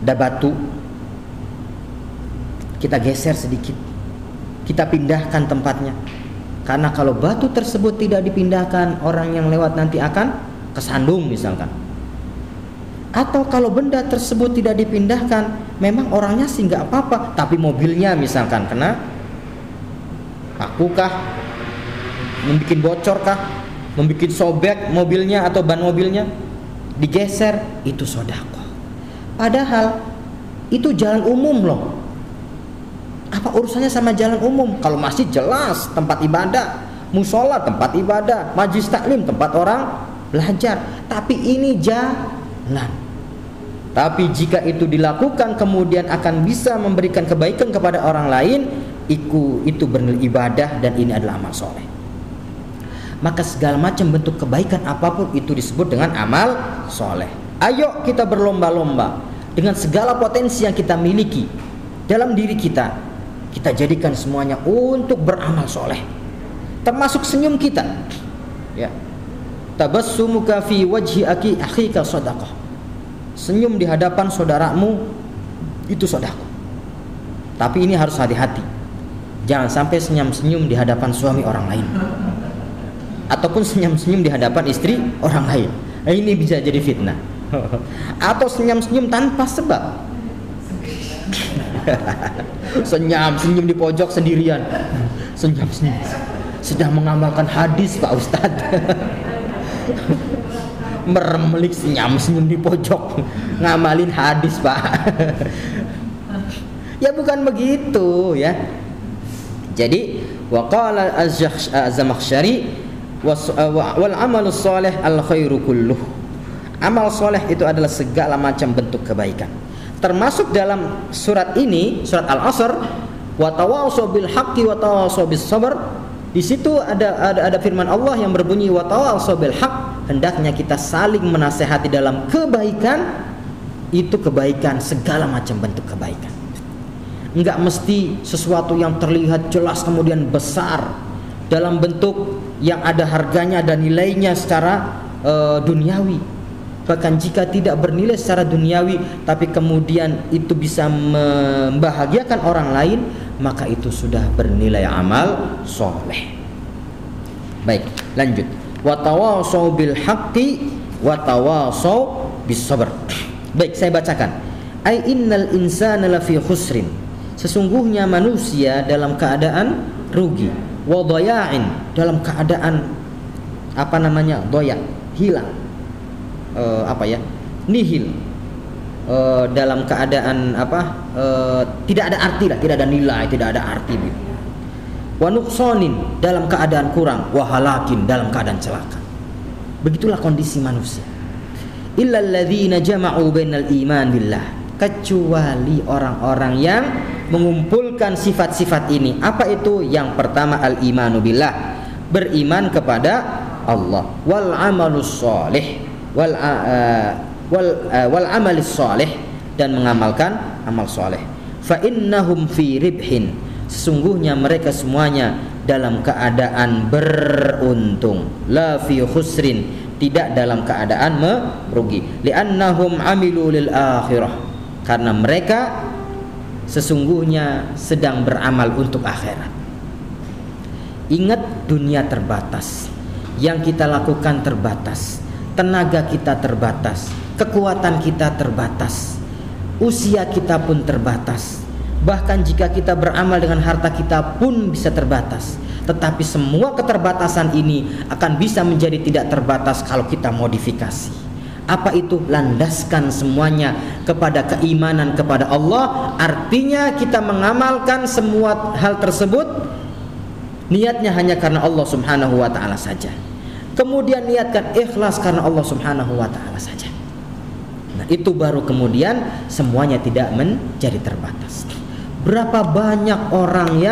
ada batu, kita geser sedikit, kita pindahkan tempatnya. Karena kalau batu tersebut tidak dipindahkan, orang yang lewat nanti akan kesandung misalkan. Atau kalau benda tersebut tidak dipindahkan, memang orangnya sih nggak apa-apa, tapi mobilnya misalkan kena akukah, membuat bocorkah, membuat sobek mobilnya atau ban mobilnya, digeser, itu sedekah. Padahal itu jalan umum loh. Apa urusannya sama jalan umum? Kalau masjid jelas tempat ibadah, musola tempat ibadah, majlis taklim tempat orang belajar. Tapi ini jalan. Tapi jika itu dilakukan kemudian akan bisa memberikan kebaikan kepada orang lain, itu bernilai ibadah dan ini adalah amal soleh. Maka segala macam bentuk kebaikan apapun itu disebut dengan amal soleh. Ayo kita berlomba-lomba dengan segala potensi yang kita miliki dalam diri kita. Kita jadikan semuanya untuk beramal soleh, termasuk senyum kita. Ya, tabassumuka fi wajhi akhika sadaqah. Senyum di hadapan saudaramu itu sedekah. Tapi ini harus hati-hati. Jangan sampai senyum-senyum di hadapan suami orang lain, ataupun senyum-senyum di hadapan istri orang lain. Nah, ini bisa jadi fitnah. Atau senyum-senyum tanpa sebab. Senyum di pojok sendirian, senyum sedang mengamalkan hadis Pak Ustadz. Meremelik senyum di pojok, ngamalin hadis Pak. Ya bukan begitu ya. Jadi waqala Az-Zamakhsyari wal amalus salih al khairu kulluh. Amal soleh itu adalah segala macam bentuk kebaikan. Termasuk dalam surat ini, surat Al-Asr, wa tawassaw bil haqqi wa tawassaw bis sabr. Di situ ada firman Allah yang berbunyi wa tawassaw bil haqq, hendaknya kita saling menasehati dalam kebaikan. Itu kebaikan, segala macam bentuk kebaikan. Enggak mesti sesuatu yang terlihat jelas kemudian besar dalam bentuk yang ada harganya dan nilainya secara duniawi. Bahkan jika tidak bernilai secara duniawi tapi kemudian itu bisa membahagiakan orang lain, maka itu sudah bernilai amal soleh. Baik, lanjut. Wa tawassaw bil haqqi wa tawassaw bisabar. Baik, saya bacakan. Ai innal insana lafi khusrin. Sesungguhnya manusia dalam keadaan rugi, wa dhaya'in, dalam keadaan dhaya, hilang. Nihil. Dalam keadaan tidak ada arti lah, tidak ada nilai, tidak ada arti. Wa nuqsanin, dalam keadaan kurang, wa halakin, dalam keadaan celaka. Begitulah kondisi manusia. Illal ladzina jama'u bainal iman billah, kecuali orang-orang yang mengumpulkan sifat-sifat ini. Apa itu? Yang pertama al-imanu billah, beriman kepada Allah, wal amalus shalih, wal amalis shalih, dan mengamalkan amal saleh. Fa innahum fi ribhin, sesungguhnya mereka semuanya dalam keadaan beruntung. La fi khusrin, tidak dalam keadaan merugi. Li'annahum amilu lil akhirah, karena mereka sesungguhnya sedang beramal untuk akhirat. Ingat, dunia terbatas, yang kita lakukan terbatas, tenaga kita terbatas, kekuatan kita terbatas, usia kita pun terbatas. Bahkan jika kita beramal dengan harta kita pun bisa terbatas. Tetapi semua keterbatasan ini akan bisa menjadi tidak terbatas kalau kita modifikasi. Apa itu? Landaskan semuanya kepada keimanan kepada Allah. Artinya kita mengamalkan semua hal tersebut, niatnya hanya karena Allah subhanahu wa ta'ala saja. Kemudian niatkan ikhlas karena Allah subhanahu wa ta'ala saja. Nah, itu baru kemudian semuanya tidak menjadi terbatas. Berapa banyak orang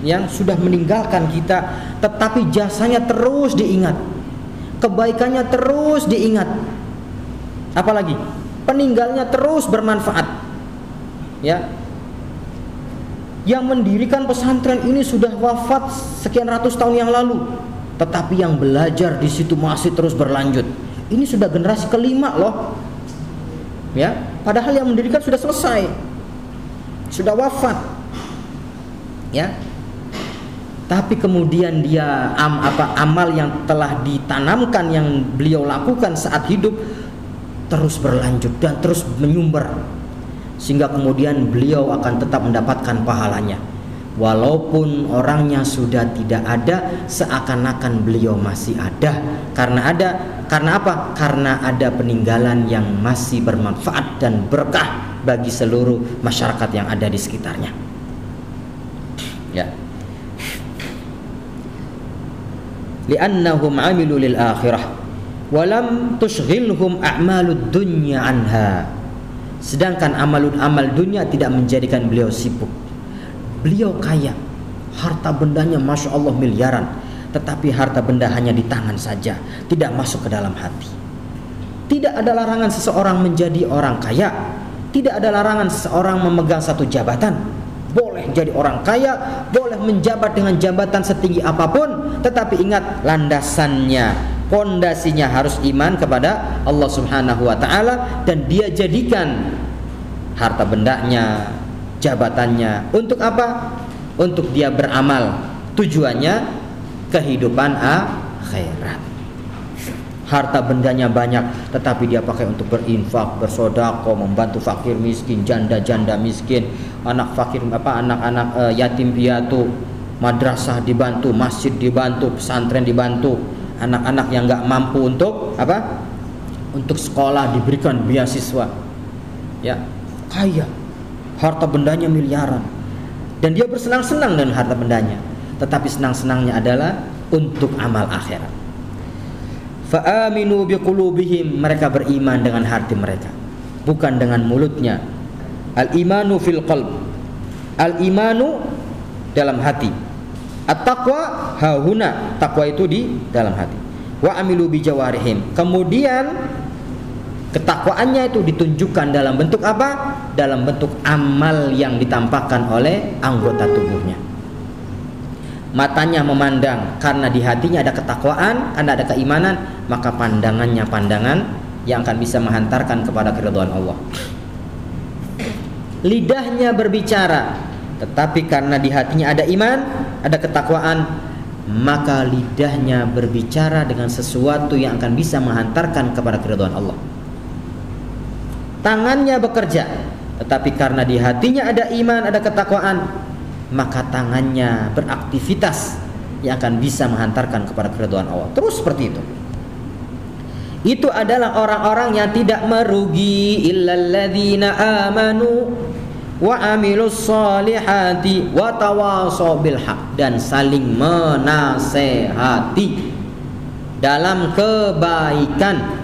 yang sudah meninggalkan kita, tetapi jasanya terus diingat, kebaikannya terus diingat, apalagi peninggalnya terus bermanfaat. Ya, yang mendirikan pesantren ini sudah wafat sekian ratus tahun yang lalu, tetapi yang belajar di situ masih terus berlanjut. Ini sudah generasi kelima loh. Ya, padahal yang mendirikan sudah selesai, sudah wafat. Ya. Tapi kemudian dia amal yang telah ditanamkan, yang beliau lakukan saat hidup, terus berlanjut dan terus menyumber, sehingga kemudian beliau akan tetap mendapatkan pahalanya. Walaupun orangnya sudah tidak ada, seakan-akan beliau masih ada. Karena apa? Karena ada peninggalan yang masih bermanfaat dan berkah bagi seluruh masyarakat yang ada di sekitarnya. Ya. Li'annahum 'amilu lil akhirah wa lam tushghilhum a'malud dunya anha. Sedangkan amal dunia tidak menjadikan beliau sibuk. Beliau kaya, harta bendanya masya Allah miliaran, tetapi harta benda hanya di tangan saja, tidak masuk ke dalam hati. Tidak ada larangan seseorang menjadi orang kaya, tidak ada larangan seseorang memegang satu jabatan. Boleh jadi orang kaya, boleh menjabat dengan jabatan setinggi apapun, tetapi ingat landasannya, pondasinya harus iman kepada Allah subhanahu wa ta'ala. Dan dia jadikan harta bendanya, jabatannya untuk apa? Untuk dia beramal, tujuannya kehidupan akhirat. Harta bendanya banyak, tetapi dia pakai untuk berinfak, bersedekah, membantu fakir miskin, janda-janda miskin, anak fakir anak-anak yatim piatu, madrasah dibantu, masjid dibantu, pesantren dibantu, anak-anak yang enggak mampu untuk untuk sekolah diberikan beasiswa. Ya, kaya, harta bendanya miliaran, dan dia bersenang-senang dengan harta bendanya, tetapi senang-senangnya adalah untuk amal akhirat. Fa'aminu biqulubihim, mereka beriman dengan hati mereka, bukan dengan mulutnya. Al-imanu fil qalb, al-imanu dalam hati. At-taqwa hahuna, takwa itu di dalam hati. Wa amilu bijawarihim, kemudian ketakwaannya itu ditunjukkan dalam bentuk apa? Dalam bentuk amal yang ditampakkan oleh anggota tubuhnya. Matanya memandang karena di hatinya ada ketakwaan, karena ada keimanan, maka pandangannya pandangan yang akan bisa menghantarkan kepada keridhaan Allah. Lidahnya berbicara, tetapi karena di hatinya ada iman, ada ketakwaan, maka lidahnya berbicara dengan sesuatu yang akan bisa menghantarkan kepada keridhaan Allah. tangannya bekerja, tetapi karena di hatinya ada iman, ada ketakwaan, maka tangannya beraktivitas yang akan bisa menghantarkan kepada keridhaan Allah. Terus seperti itu. Itu adalah orang-orang yang tidak merugi, illalladzina amanu wa amilus solihati wa tawasaw bil haq, dan saling menasehati dalam kebaikan.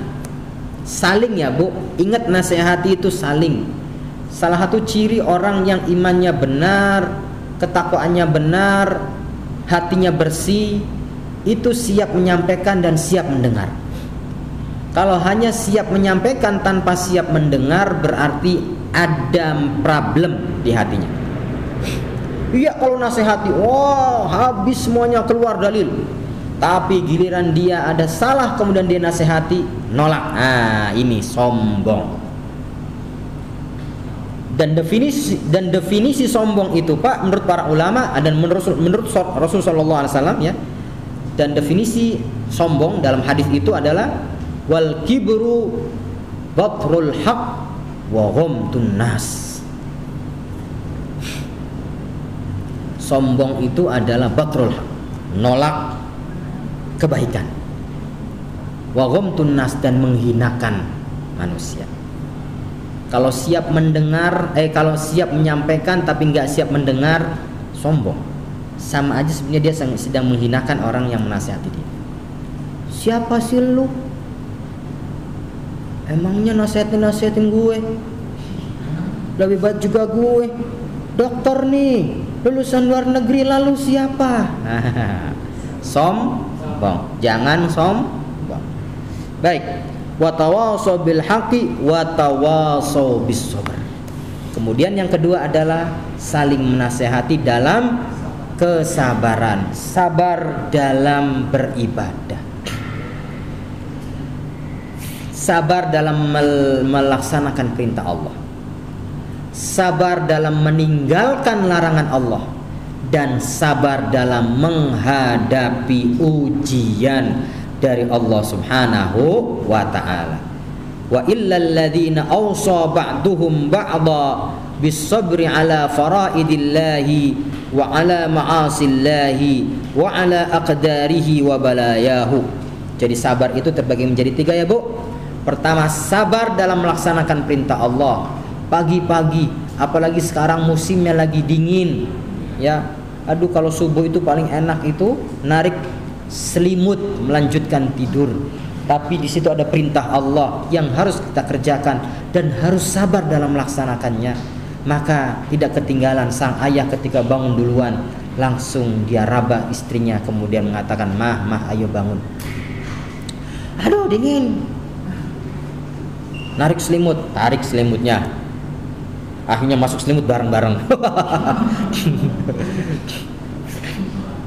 Saling ya Bu, ingat nasihati itu saling. Salah satu ciri orang yang imannya benar, ketakwaannya benar, hatinya bersih, itu siap menyampaikan dan siap mendengar. Kalau hanya siap menyampaikan tanpa siap mendengar, berarti ada problem di hatinya. Iya, kalau nasihati, habis semuanya keluar dalil. Tapi giliran dia ada salah, kemudian dia nasihati, nolak. Ini sombong. Dan definisi sombong itu Pak, menurut para ulama dan menurut Rasul sallallahu alaihi wasallam ya. Dan definisi sombong dalam hadis itu adalah wal kibru batrul haq wa ghamtun nas. Sombong itu adalah batrul haq, nolak kebaikan, wa ghamtun nas, dan menghinakan manusia. Kalau siap mendengar, kalau siap menyampaikan tapi nggak siap mendengar, sombong. Sama aja sebenarnya dia sedang menghinakan orang yang menasihati dia. Siapa sih lu? Emangnya nasihatin gue? Lebih baik juga gue dokter nih, lulusan luar negeri, lalu siapa? Sombong. Jangan sombong. Baik. Wa tawasaw bil haqqi wa tawasaw bis sabr. Kemudian yang kedua adalah saling menasehati dalam kesabaran, sabar dalam beribadah, sabar dalam melaksanakan perintah Allah, sabar dalam meninggalkan larangan Allah, dan sabar dalam menghadapi ujian dari Allah Subhanahu wa ta'ala. Wa illal ladzina awsa ba'duhum ba'dha bis-sabri ala faraidillahi wa ala ma'asillahi wa ala aqdarihi wa balayahu. Jadi sabar itu terbagi menjadi 3 ya Bu. Pertama, sabar dalam melaksanakan perintah Allah. Pagi-pagi, apalagi sekarang musimnya lagi dingin ya. Aduh, kalau subuh itu paling enak itu narik selimut melanjutkan tidur. Tapi di situ ada perintah Allah yang harus kita kerjakan dan harus sabar dalam melaksanakannya. Maka tidak ketinggalan sang ayah ketika bangun duluan, langsung dia raba istrinya, kemudian mengatakan, "Mah, ayo bangun. Aduh, dingin." Narik selimut, tarik selimutnya. Akhirnya masuk selimut bareng-bareng.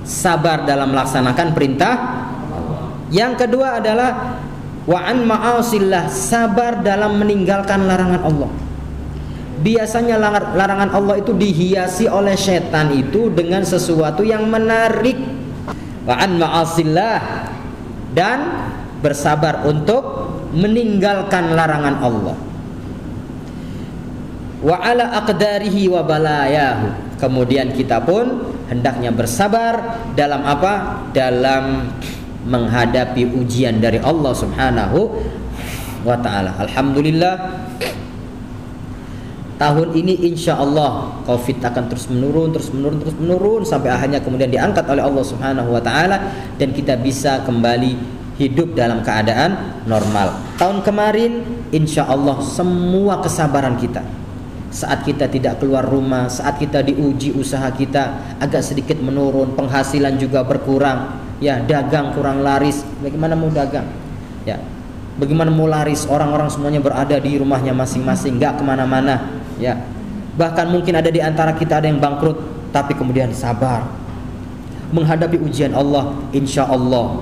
Sabar dalam melaksanakan perintah. Yang kedua adalah wa'an ma'asillah, sabar dalam meninggalkan larangan Allah. Biasanya larangan Allah itu dihiasi oleh setan itu dengan sesuatu yang menarik. Wa'an ma'asillah, dan bersabar untuk meninggalkan larangan Allah. Wa ala aqdarihi wa balayahu. Kemudian kita pun hendaknya bersabar dalam apa? Dalam menghadapi ujian dari Allah Subhanahu wa ta'ala. Alhamdulillah, tahun ini insya Allah COVID akan terus menurun sampai akhirnya kemudian diangkat oleh Allah Subhanahu wa ta'ala dan kita bisa kembali hidup dalam keadaan normal. Tahun kemarin insya Allah semua kesabaran kita, saat kita tidak keluar rumah, saat kita diuji usaha kita agak sedikit menurun, penghasilan juga berkurang, ya, dagang kurang laris, bagaimana mau dagang, ya, bagaimana mau laris, orang-orang semuanya berada di rumahnya masing-masing, nggak kemana-mana, ya, bahkan mungkin ada di antara kita ada yang bangkrut, tapi kemudian sabar menghadapi ujian Allah. Insya Allah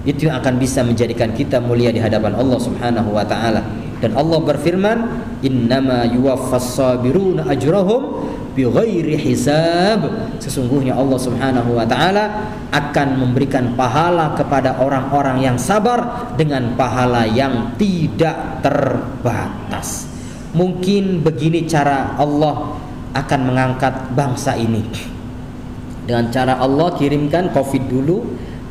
itu yang akan bisa menjadikan kita mulia di hadapan Allah Subhanahu wa ta'ala. Dan Allah berfirman, innama yuwaffas sabiruna ajrahum bighairi hisab. Sesungguhnya Allah Subhanahu wa ta'ala akan memberikan pahala kepada orang-orang yang sabar dengan pahala yang tidak terbatas. mungkin begini cara Allah akan mengangkat bangsa ini. Dengan cara Allah kirimkan COVID dulu,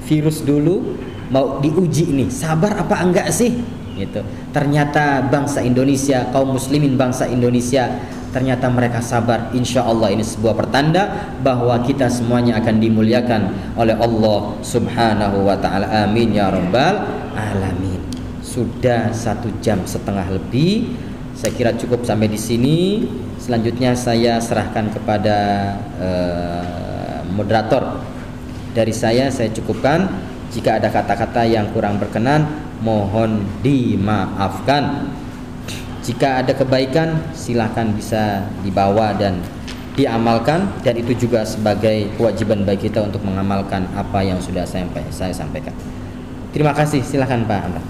virus dulu, mau diuji nih, sabar apa enggak sih? Gitu. Ternyata bangsa Indonesia, kaum muslimin bangsa Indonesia, ternyata mereka sabar. Insya Allah ini sebuah pertanda bahwa kita semuanya akan dimuliakan oleh Allah Subhanahu wa ta'ala. Amin ya rabbal alamin. Sudah 1 jam setengah lebih. Saya kira cukup sampai di sini. Selanjutnya saya serahkan kepada moderator. Dari saya cukupkan. Jika ada kata-kata yang kurang berkenan, mohon dimaafkan. Jika ada kebaikan, silahkan bisa dibawa dan diamalkan. Dan itu juga sebagai kewajiban bagi kita untuk mengamalkan apa yang sudah saya sampaikan. Terima kasih. Silahkan Pak Amran.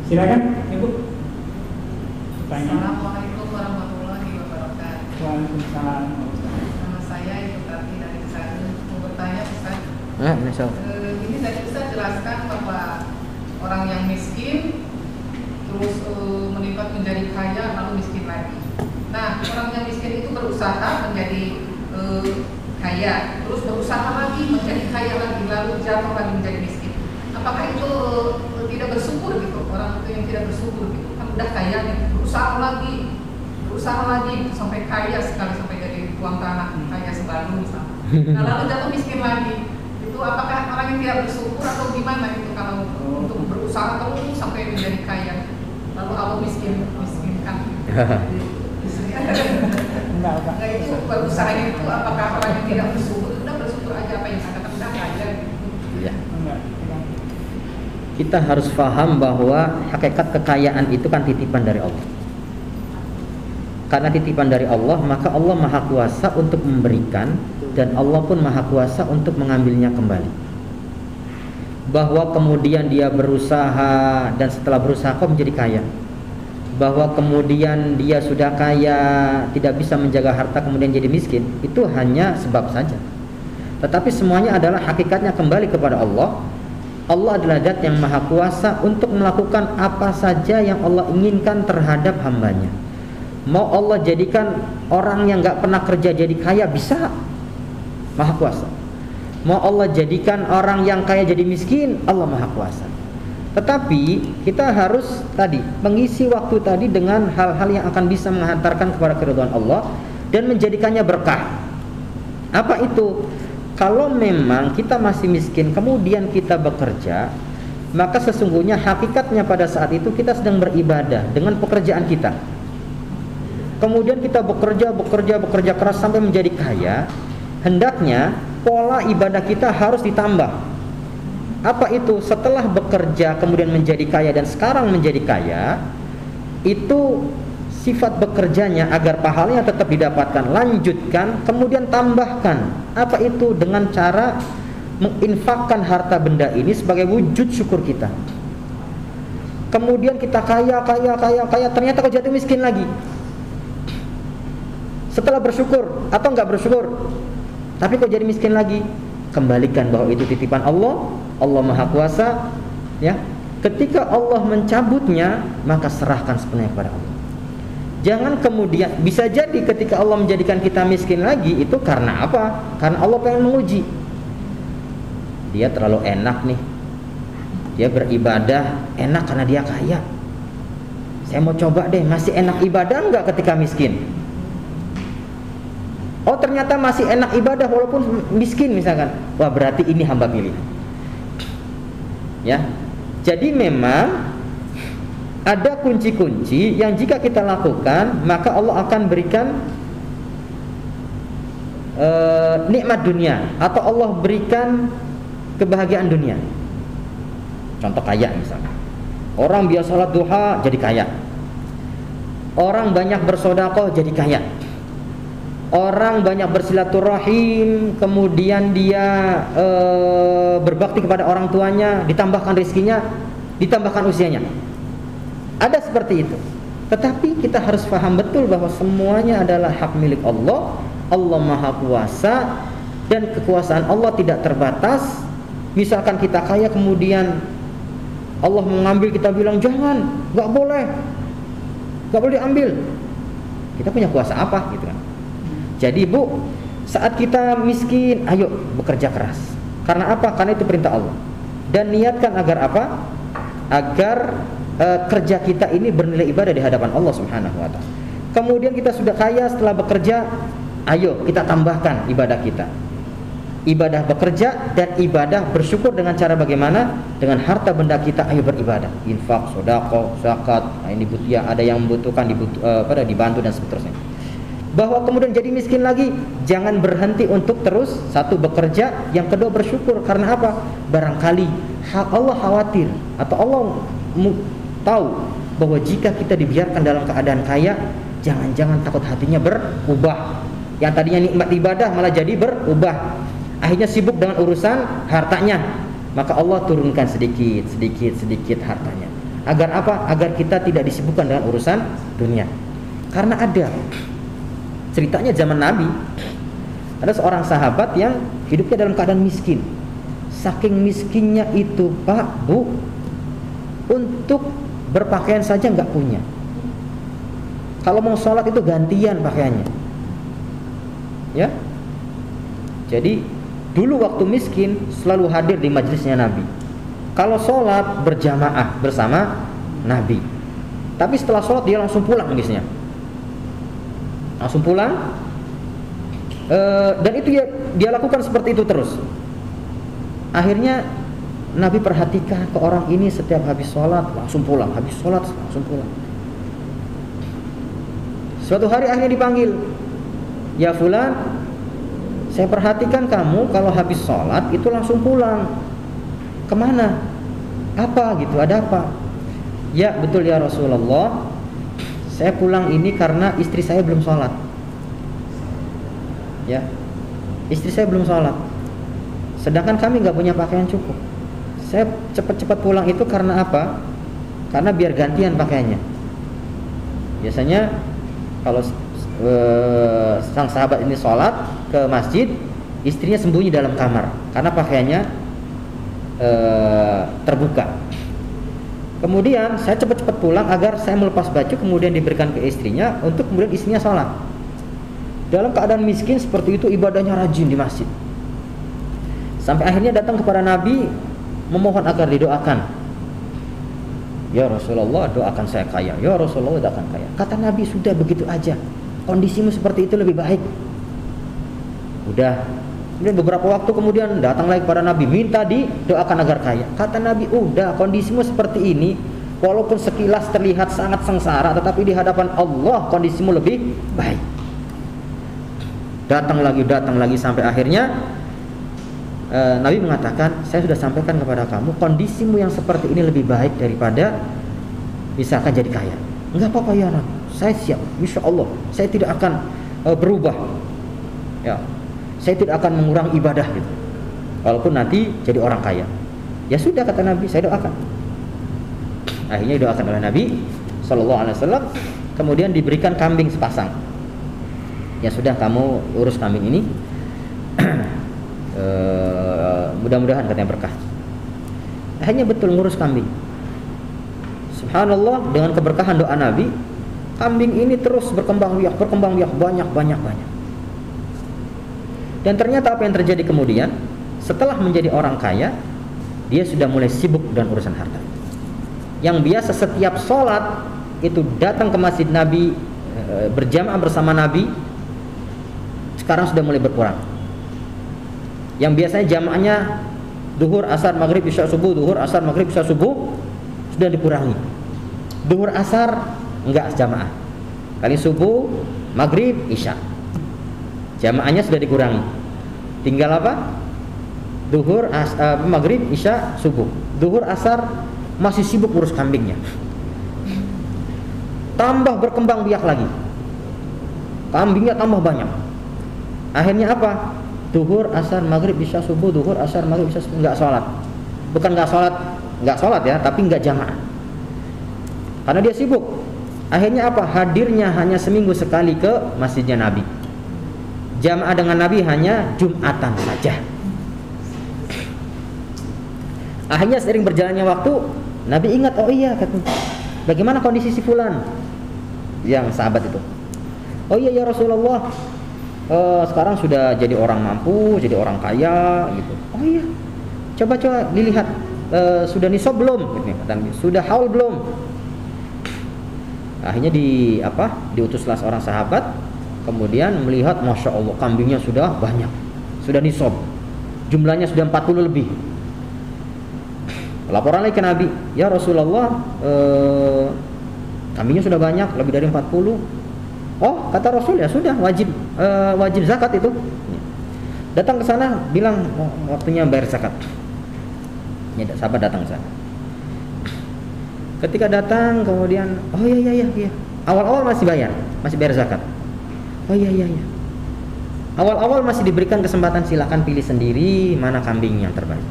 Silakan Ibu. Assalamualaikum warahmatullahi wabarakatuh. Waalaikumsalam. Nama saya Ibu Tati dari Sana. Mau bertanya Ustaz. Ini saya bisa jelaskan bahwa orang yang miskin terus meningkat menjadi kaya lalu miskin lagi. Nah, orang yang miskin itu berusaha menjadi kaya, terus berusaha lagi menjadi kaya lagi, lalu jatuh lagi menjadi miskin. Apakah itu tidak bersyukur gitu? Orang itu yang tidak bersyukur gitu, kan udah kaya nih, berusaha lagi sampai kaya sekali, sampai jadi tuan tanah, kaya sebandung misalnya. Nah, lalu jatuh miskin lagi. Itu apakah orang yang tidak bersyukur atau gimana gitu kalau untuk berusaha terus sampai menjadi kaya, lalu Allah miskinkan? Enggak, itu berusaha itu apakah orang yang tidak bersyukur? Udah bersyukur aja apa yang saya katakan, udah kaya gitu. Ya. Kita harus paham bahwa hakikat kekayaan itu kan titipan dari Allah. Karena titipan dari Allah, maka Allah Maha Kuasa untuk memberikan, dan Allah pun Maha Kuasa untuk mengambilnya kembali. Bahwa kemudian dia berusaha dan setelah berusaha kok menjadi kaya. Bahwa kemudian dia sudah kaya, tidak bisa menjaga harta kemudian jadi miskin, itu hanya sebab saja. Tetapi semuanya adalah hakikatnya kembali kepada Allah. Allah adalah zat yang Maha Kuasa untuk melakukan apa saja yang Allah inginkan terhadap hambanya. Mau Allah jadikan orang yang gak pernah kerja jadi kaya, bisa, Maha Kuasa. Mau Allah jadikan orang yang kaya jadi miskin, Allah Maha Kuasa. Tetapi kita harus tadi mengisi waktu tadi dengan hal-hal yang akan bisa menghantarkan kepada keridhaan Allah dan menjadikannya berkah. Apa itu? Kalau memang kita masih miskin kemudian kita bekerja, maka sesungguhnya hakikatnya pada saat itu kita sedang beribadah dengan pekerjaan kita. Kemudian kita bekerja keras sampai menjadi kaya. Hendaknya pola ibadah kita harus ditambah. Apa itu? Setelah bekerja kemudian menjadi kaya dan sekarang menjadi kaya, itu sifat bekerjanya agar pahalanya tetap didapatkan, lanjutkan, kemudian tambahkan. Apa itu? Dengan cara menginfakkan harta benda ini sebagai wujud syukur kita. Kemudian kita kaya, ternyata kok jatuh miskin lagi. Setelah bersyukur atau enggak bersyukur, tapi kok jadi miskin lagi, kembalikan bahwa itu titipan Allah. Allah Maha Kuasa, ya. Ketika Allah mencabutnya, maka serahkan sepenuhnya kepada Allah. Jangan kemudian, bisa jadi ketika Allah menjadikan kita miskin lagi, itu karena apa? Karena Allah pengen menguji. Dia terlalu enak nih, dia beribadah enak karena dia kaya. Saya mau coba deh, masih enak ibadah enggak ketika miskin? Oh ternyata masih enak ibadah walaupun miskin misalkan. Wah berarti ini hamba pilih. Ya, jadi memang ada kunci-kunci yang jika kita lakukan maka Allah akan berikan nikmat dunia, atau Allah berikan kebahagiaan dunia. Contoh kaya misalnya, orang biasa salat duha jadi kaya, orang banyak bersedekah jadi kaya, orang banyak bersilaturahim, kemudian dia berbakti kepada orang tuanya, ditambahkan rezekinya, ditambahkan usianya. Ada seperti itu. Tetapi kita harus paham betul bahwa semuanya adalah hak milik Allah. Allah Maha Kuasa dan kekuasaan Allah tidak terbatas. Misalkan kita kaya kemudian Allah mengambil, kita bilang jangan, nggak boleh diambil. Kita punya kuasa apa gitu kan. Jadi Bu, saat kita miskin, ayo bekerja keras. Karena apa? Karena itu perintah Allah. Dan niatkan agar apa? Agar kerja kita ini bernilai ibadah di hadapan Allah Subhanahu wa taala. Kemudian kita sudah kaya setelah bekerja, ayo kita tambahkan ibadah kita. Ibadah bekerja dan ibadah bersyukur dengan cara bagaimana? Dengan harta benda kita, ayo beribadah. Infak, sedekah, zakat, ini butuh, ada yang membutuhkan dibantu dan seterusnya. Bahwa kemudian jadi miskin lagi, jangan berhenti untuk terus satu bekerja, yang kedua bersyukur. Karena apa? Barangkali Allah khawatir atau Allah tahu bahwa jika kita dibiarkan dalam keadaan kaya, jangan-jangan takut hatinya berubah. Yang tadinya nikmat ibadah malah jadi berubah. Akhirnya sibuk dengan urusan hartanya. Maka Allah turunkan sedikit hartanya. Agar apa? Agar kita tidak disibukkan dengan urusan dunia. Karena ada ceritanya zaman Nabi, ada seorang sahabat yang hidupnya dalam keadaan miskin. Saking miskinnya itu Pak, Bu, untuk berpakaian saja nggak punya. Kalau mau sholat itu gantian pakaiannya, ya. Jadi dulu waktu miskin selalu hadir di majelisnya Nabi. Kalau sholat berjamaah bersama Nabi. Tapi setelah sholat dia langsung pulang biasanya. Langsung pulang. Dan itu dia lakukan seperti itu terus. Akhirnya Nabi perhatikan ke orang ini setiap habis sholat langsung pulang, habis sholat langsung pulang. Suatu hari akhirnya dipanggil, ya fulan, saya perhatikan kamu kalau habis sholat itu langsung pulang. Kemana? Apa gitu? Ada apa? Ya betul ya Rasulullah, saya pulang ini karena istri saya belum sholat. Ya, istri saya belum sholat. Sedangkan kami nggak punya pakaian cukup. Saya cepat-cepat pulang itu karena apa? Karena biar gantian pakaiannya. Biasanya kalau sang sahabat ini sholat ke masjid, istrinya sembunyi dalam kamar karena pakaiannya terbuka. Kemudian saya cepat-cepat pulang agar saya melepas baju, kemudian diberikan ke istrinya untuk kemudian istrinya sholat. Dalam keadaan miskin seperti itu, ibadahnya rajin di masjid. Sampai akhirnya datang kepada Nabi memohon agar didoakan. Ya Rasulullah, doakan saya kaya. Ya Rasulullah, doakan kaya. Kata Nabi, sudah begitu aja. Kondisimu seperti itu lebih baik. Udah. Kemudian beberapa waktu kemudian datang lagi kepada Nabi, minta didoakan agar kaya. Kata Nabi, udah, kondisimu seperti ini, walaupun sekilas terlihat sangat sengsara, tetapi di hadapan Allah kondisimu lebih baik. Datang lagi sampai akhirnya Nabi mengatakan, saya sudah sampaikan kepada kamu, kondisimu yang seperti ini lebih baik daripada misalkan jadi kaya. Enggak apa-apa ya Nabi, saya siap, insya Allah saya tidak akan berubah, ya, saya tidak akan mengurangi ibadah gitu, walaupun nanti jadi orang kaya. Ya sudah, kata Nabi, saya doakan. Akhirnya didoakan oleh Nabi SAW. Kemudian diberikan kambing sepasang. Ya sudah, kamu urus kambing ini. Mudah-mudahan katanya berkah. Akhirnya betul ngurus kambing. Subhanallah, dengan keberkahan doa Nabi, kambing ini terus berkembang biak banyak. Dan ternyata apa yang terjadi kemudian? Setelah menjadi orang kaya, dia sudah mulai sibuk dengan urusan harta. Yang biasa setiap sholat itu datang ke masjid Nabi, berjamaah bersama Nabi, sekarang sudah mulai berkurang. Yang biasanya jamaahnya duhur, asar, maghrib, isya, subuh, duhur, asar, maghrib, isya, subuh, sudah dikurangi. Duhur, asar enggak jamaah. Kali subuh, maghrib, isya, jamaahnya sudah dikurangi. Tinggal apa? Duhur, maghrib, isya, subuh. Duhur, asar masih sibuk urus kambingnya. Tambah berkembang biak lagi. Kambingnya tambah banyak. Akhirnya apa? Duhur, asar, maghrib, isya, subuh, duhur, asar, maghrib, isya, subuh, enggak sholat. Bukan enggak sholat ya, tapi enggak jamaah. Karena dia sibuk. Akhirnya apa? Hadirnya hanya seminggu sekali ke masjidnya Nabi. Jamaah dengan Nabi hanya Jumatan saja. Akhirnya sering berjalannya waktu, Nabi ingat, oh iya, katanya, bagaimana kondisi si fulan, yang sahabat itu. Oh iya ya Rasulullah, sekarang sudah jadi orang mampu, jadi orang kaya gitu. Oh iya, coba dilihat, sudah nisab belum? Sudah haul belum? Akhirnya diutuslah seorang sahabat, kemudian melihat, masya Allah, kambingnya sudah banyak, sudah nisab, jumlahnya sudah 40 lebih. Laporan lagi ke Nabi, ya Rasulullah, kambingnya sudah banyak, lebih dari 40. Oh, kata Rasul, ya sudah, wajib zakat itu. Datang ke sana, bilang waktunya bayar zakat. Ya, sahabat datang ke sana. Ketika datang, kemudian, oh iya. Awal-awal masih bayar zakat. Oh iya. Awal-awal masih diberikan kesempatan, silakan pilih sendiri mana kambing yang terbaik.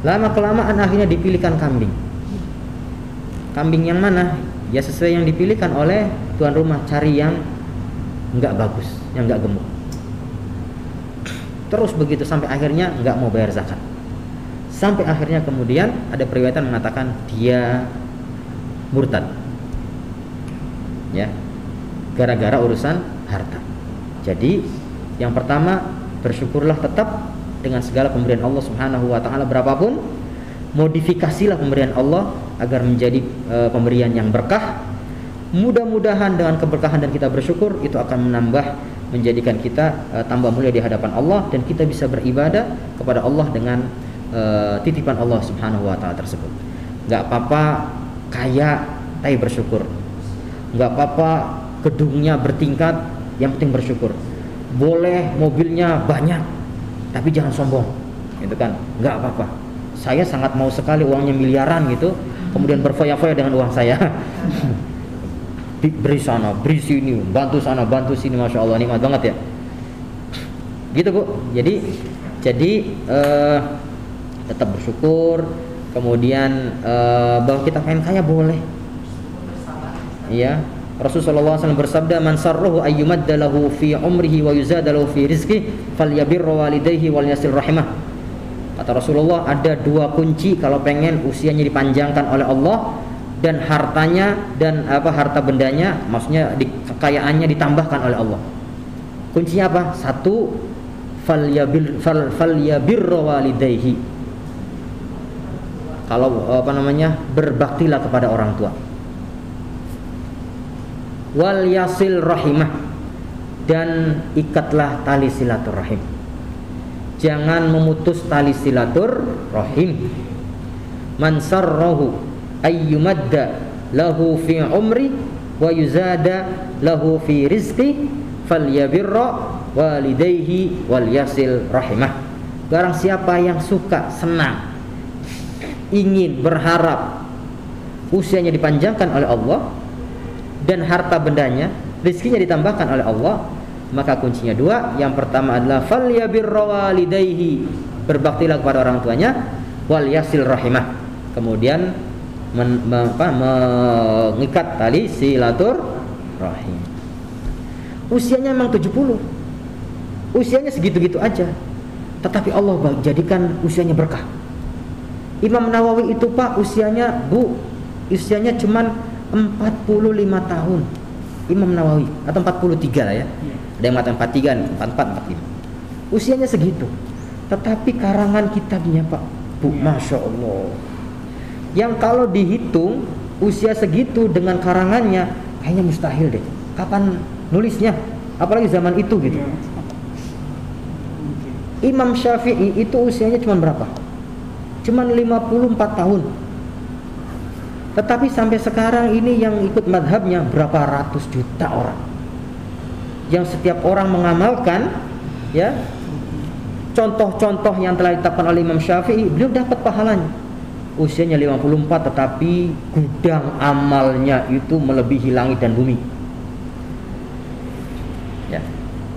Lama kelamaan akhirnya dipilihkan kambing. Kambing yang mana? Ya sesuai yang dipilihkan oleh tuan rumah, cari yang enggak bagus, yang enggak gemuk. Terus begitu sampai akhirnya enggak mau bayar zakat. Sampai akhirnya kemudian ada periwayatan mengatakan dia murtad. Ya. Gara-gara urusan harta. Jadi yang pertama, bersyukurlah tetap dengan segala pemberian Allah Subhanahu wa taala berapapun. Modifikasilah pemberian Allah agar menjadi pemberian yang berkah. Mudah-mudahan dengan keberkahan dan kita bersyukur, itu akan menambah, menjadikan kita tambah mulia di hadapan Allah, dan kita bisa beribadah kepada Allah dengan titipan Allah Subhanahu wa taala tersebut. Enggak apa-apa kaya tapi bersyukur. Enggak apa-apa gedungnya bertingkat, yang penting bersyukur. Boleh mobilnya banyak tapi jangan sombong. Itu kan enggak apa-apa. Saya sangat mau sekali uangnya miliaran gitu, kemudian berfoya-foya dengan uang saya. Beri sana, beri sini, bantu sana, bantu sini, masya Allah, nikmat banget ya. Gitu Bu. Jadi tetap bersyukur. Kemudian bahwa kita pengen kaya boleh. Iya. Rasulullah SAW bersabda, man sarruhu ayyumadda lahu fi umrihi wa yuzada lahu fi rizqi falyabirra walidayhi wal yasil rahimah. Kata Rasulullah, ada 2 kunci kalau pengen usianya dipanjangkan oleh Allah dan hartanya dan harta bendanya, maksudnya kekayaannya ditambahkan oleh Allah. Kuncinya apa? 1, falyabirra walidayhi. Kalau berbaktilah kepada orang tua. Wal yasil rahimah, dan ikatlah tali silaturahim. Jangan memutus tali silaturahim. Man sarrahu ayyumadda lahu fi umri wa yuzada lahu fi rizqi falyabirra walidayhi wal yasil rahimah. Barang siapa yang suka, senang, ingin, berharap usianya dipanjangkan oleh Allah dan harta bendanya, rizkinya ditambahkan oleh Allah, maka kuncinya 2. Yang pertama adalah falyabirra walidayhi, berbaktilah kepada orang tuanya, wal yasil rahimah, kemudian mengikat tali silaturahim. Usianya memang 70, usianya segitu-gitu aja, tetapi Allah jadikan usianya berkah. Imam Nawawi itu Pak usianya cuman 45 tahun. Imam Nawawi, atau 43 lah ya. Ada yang mengatakan 43, 44, 45. Usianya segitu. Tetapi karangan kitabnya Pak, Bu, masya Allah, yang kalau dihitung usia segitu dengan karangannya kayaknya mustahil deh. Kapan nulisnya? Apalagi zaman itu gitu. Imam Syafi'i itu usianya cuma berapa? Cuman 54 tahun. Tetapi sampai sekarang ini yang ikut madhabnya berapa ratus juta orang, yang setiap orang mengamalkan ya contoh-contoh yang telah ditetapkan oleh Imam Syafi'i, beliau dapat pahalanya. Usianya 54 tetapi gudang amalnya itu melebihi langit dan bumi. Ya.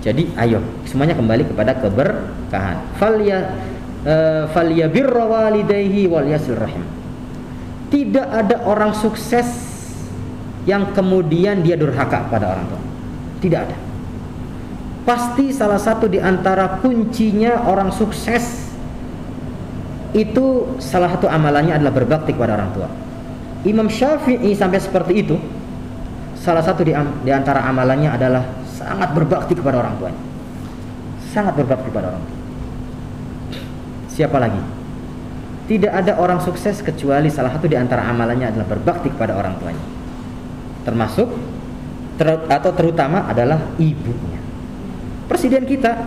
Jadi ayo semuanya kembali kepada keberkahan. Falyabirra walidayhi wal yasil rahim. Tidak ada orang sukses yang kemudian dia durhaka pada orang tua. Tidak ada. Pasti salah satu di antara kuncinya orang sukses itu, salah satu amalannya adalah berbakti kepada orang tua. Imam Syafi'i sampai seperti itu. salah satu di antara amalannya adalah sangat berbakti kepada orang tuanya. Sangat berbakti kepada orang tua. Siapa lagi? Tidak ada orang sukses kecuali salah satu di antara amalannya adalah berbakti kepada orang tuanya. Termasuk atau terutama adalah ibunya. Presiden kita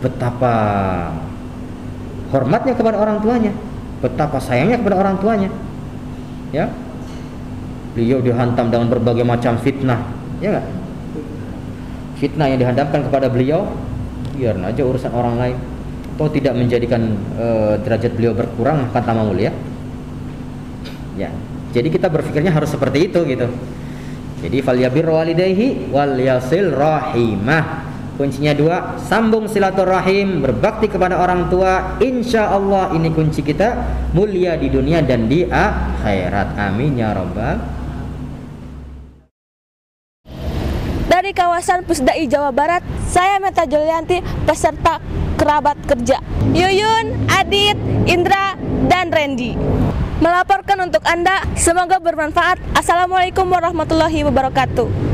betapa hormatnya kepada orang tuanya, betapa sayangnya kepada orang tuanya. Ya. Beliau dihantam dengan berbagai macam fitnah, ya enggak? Fitnah yang dihadapkan kepada beliau, biar aja urusan orang lain. Atau tidak menjadikan derajat beliau berkurang, kata mulia. Ya, jadi kita berpikirnya harus seperti itu gitu. Jadi falyabir walidayhi wal yasil rahimah. Kuncinya 2, sambung silaturahim, berbakti kepada orang tua. Insya Allah ini kunci kita mulia di dunia dan di akhirat. Amin ya rabbal. Dari kawasan Pusdai Jawa Barat, saya Meta Julianti, peserta kerabat kerja Yuyun, Adit, Indra, dan Randy melaporkan untuk Anda. Semoga bermanfaat. Assalamualaikum warahmatullahi wabarakatuh.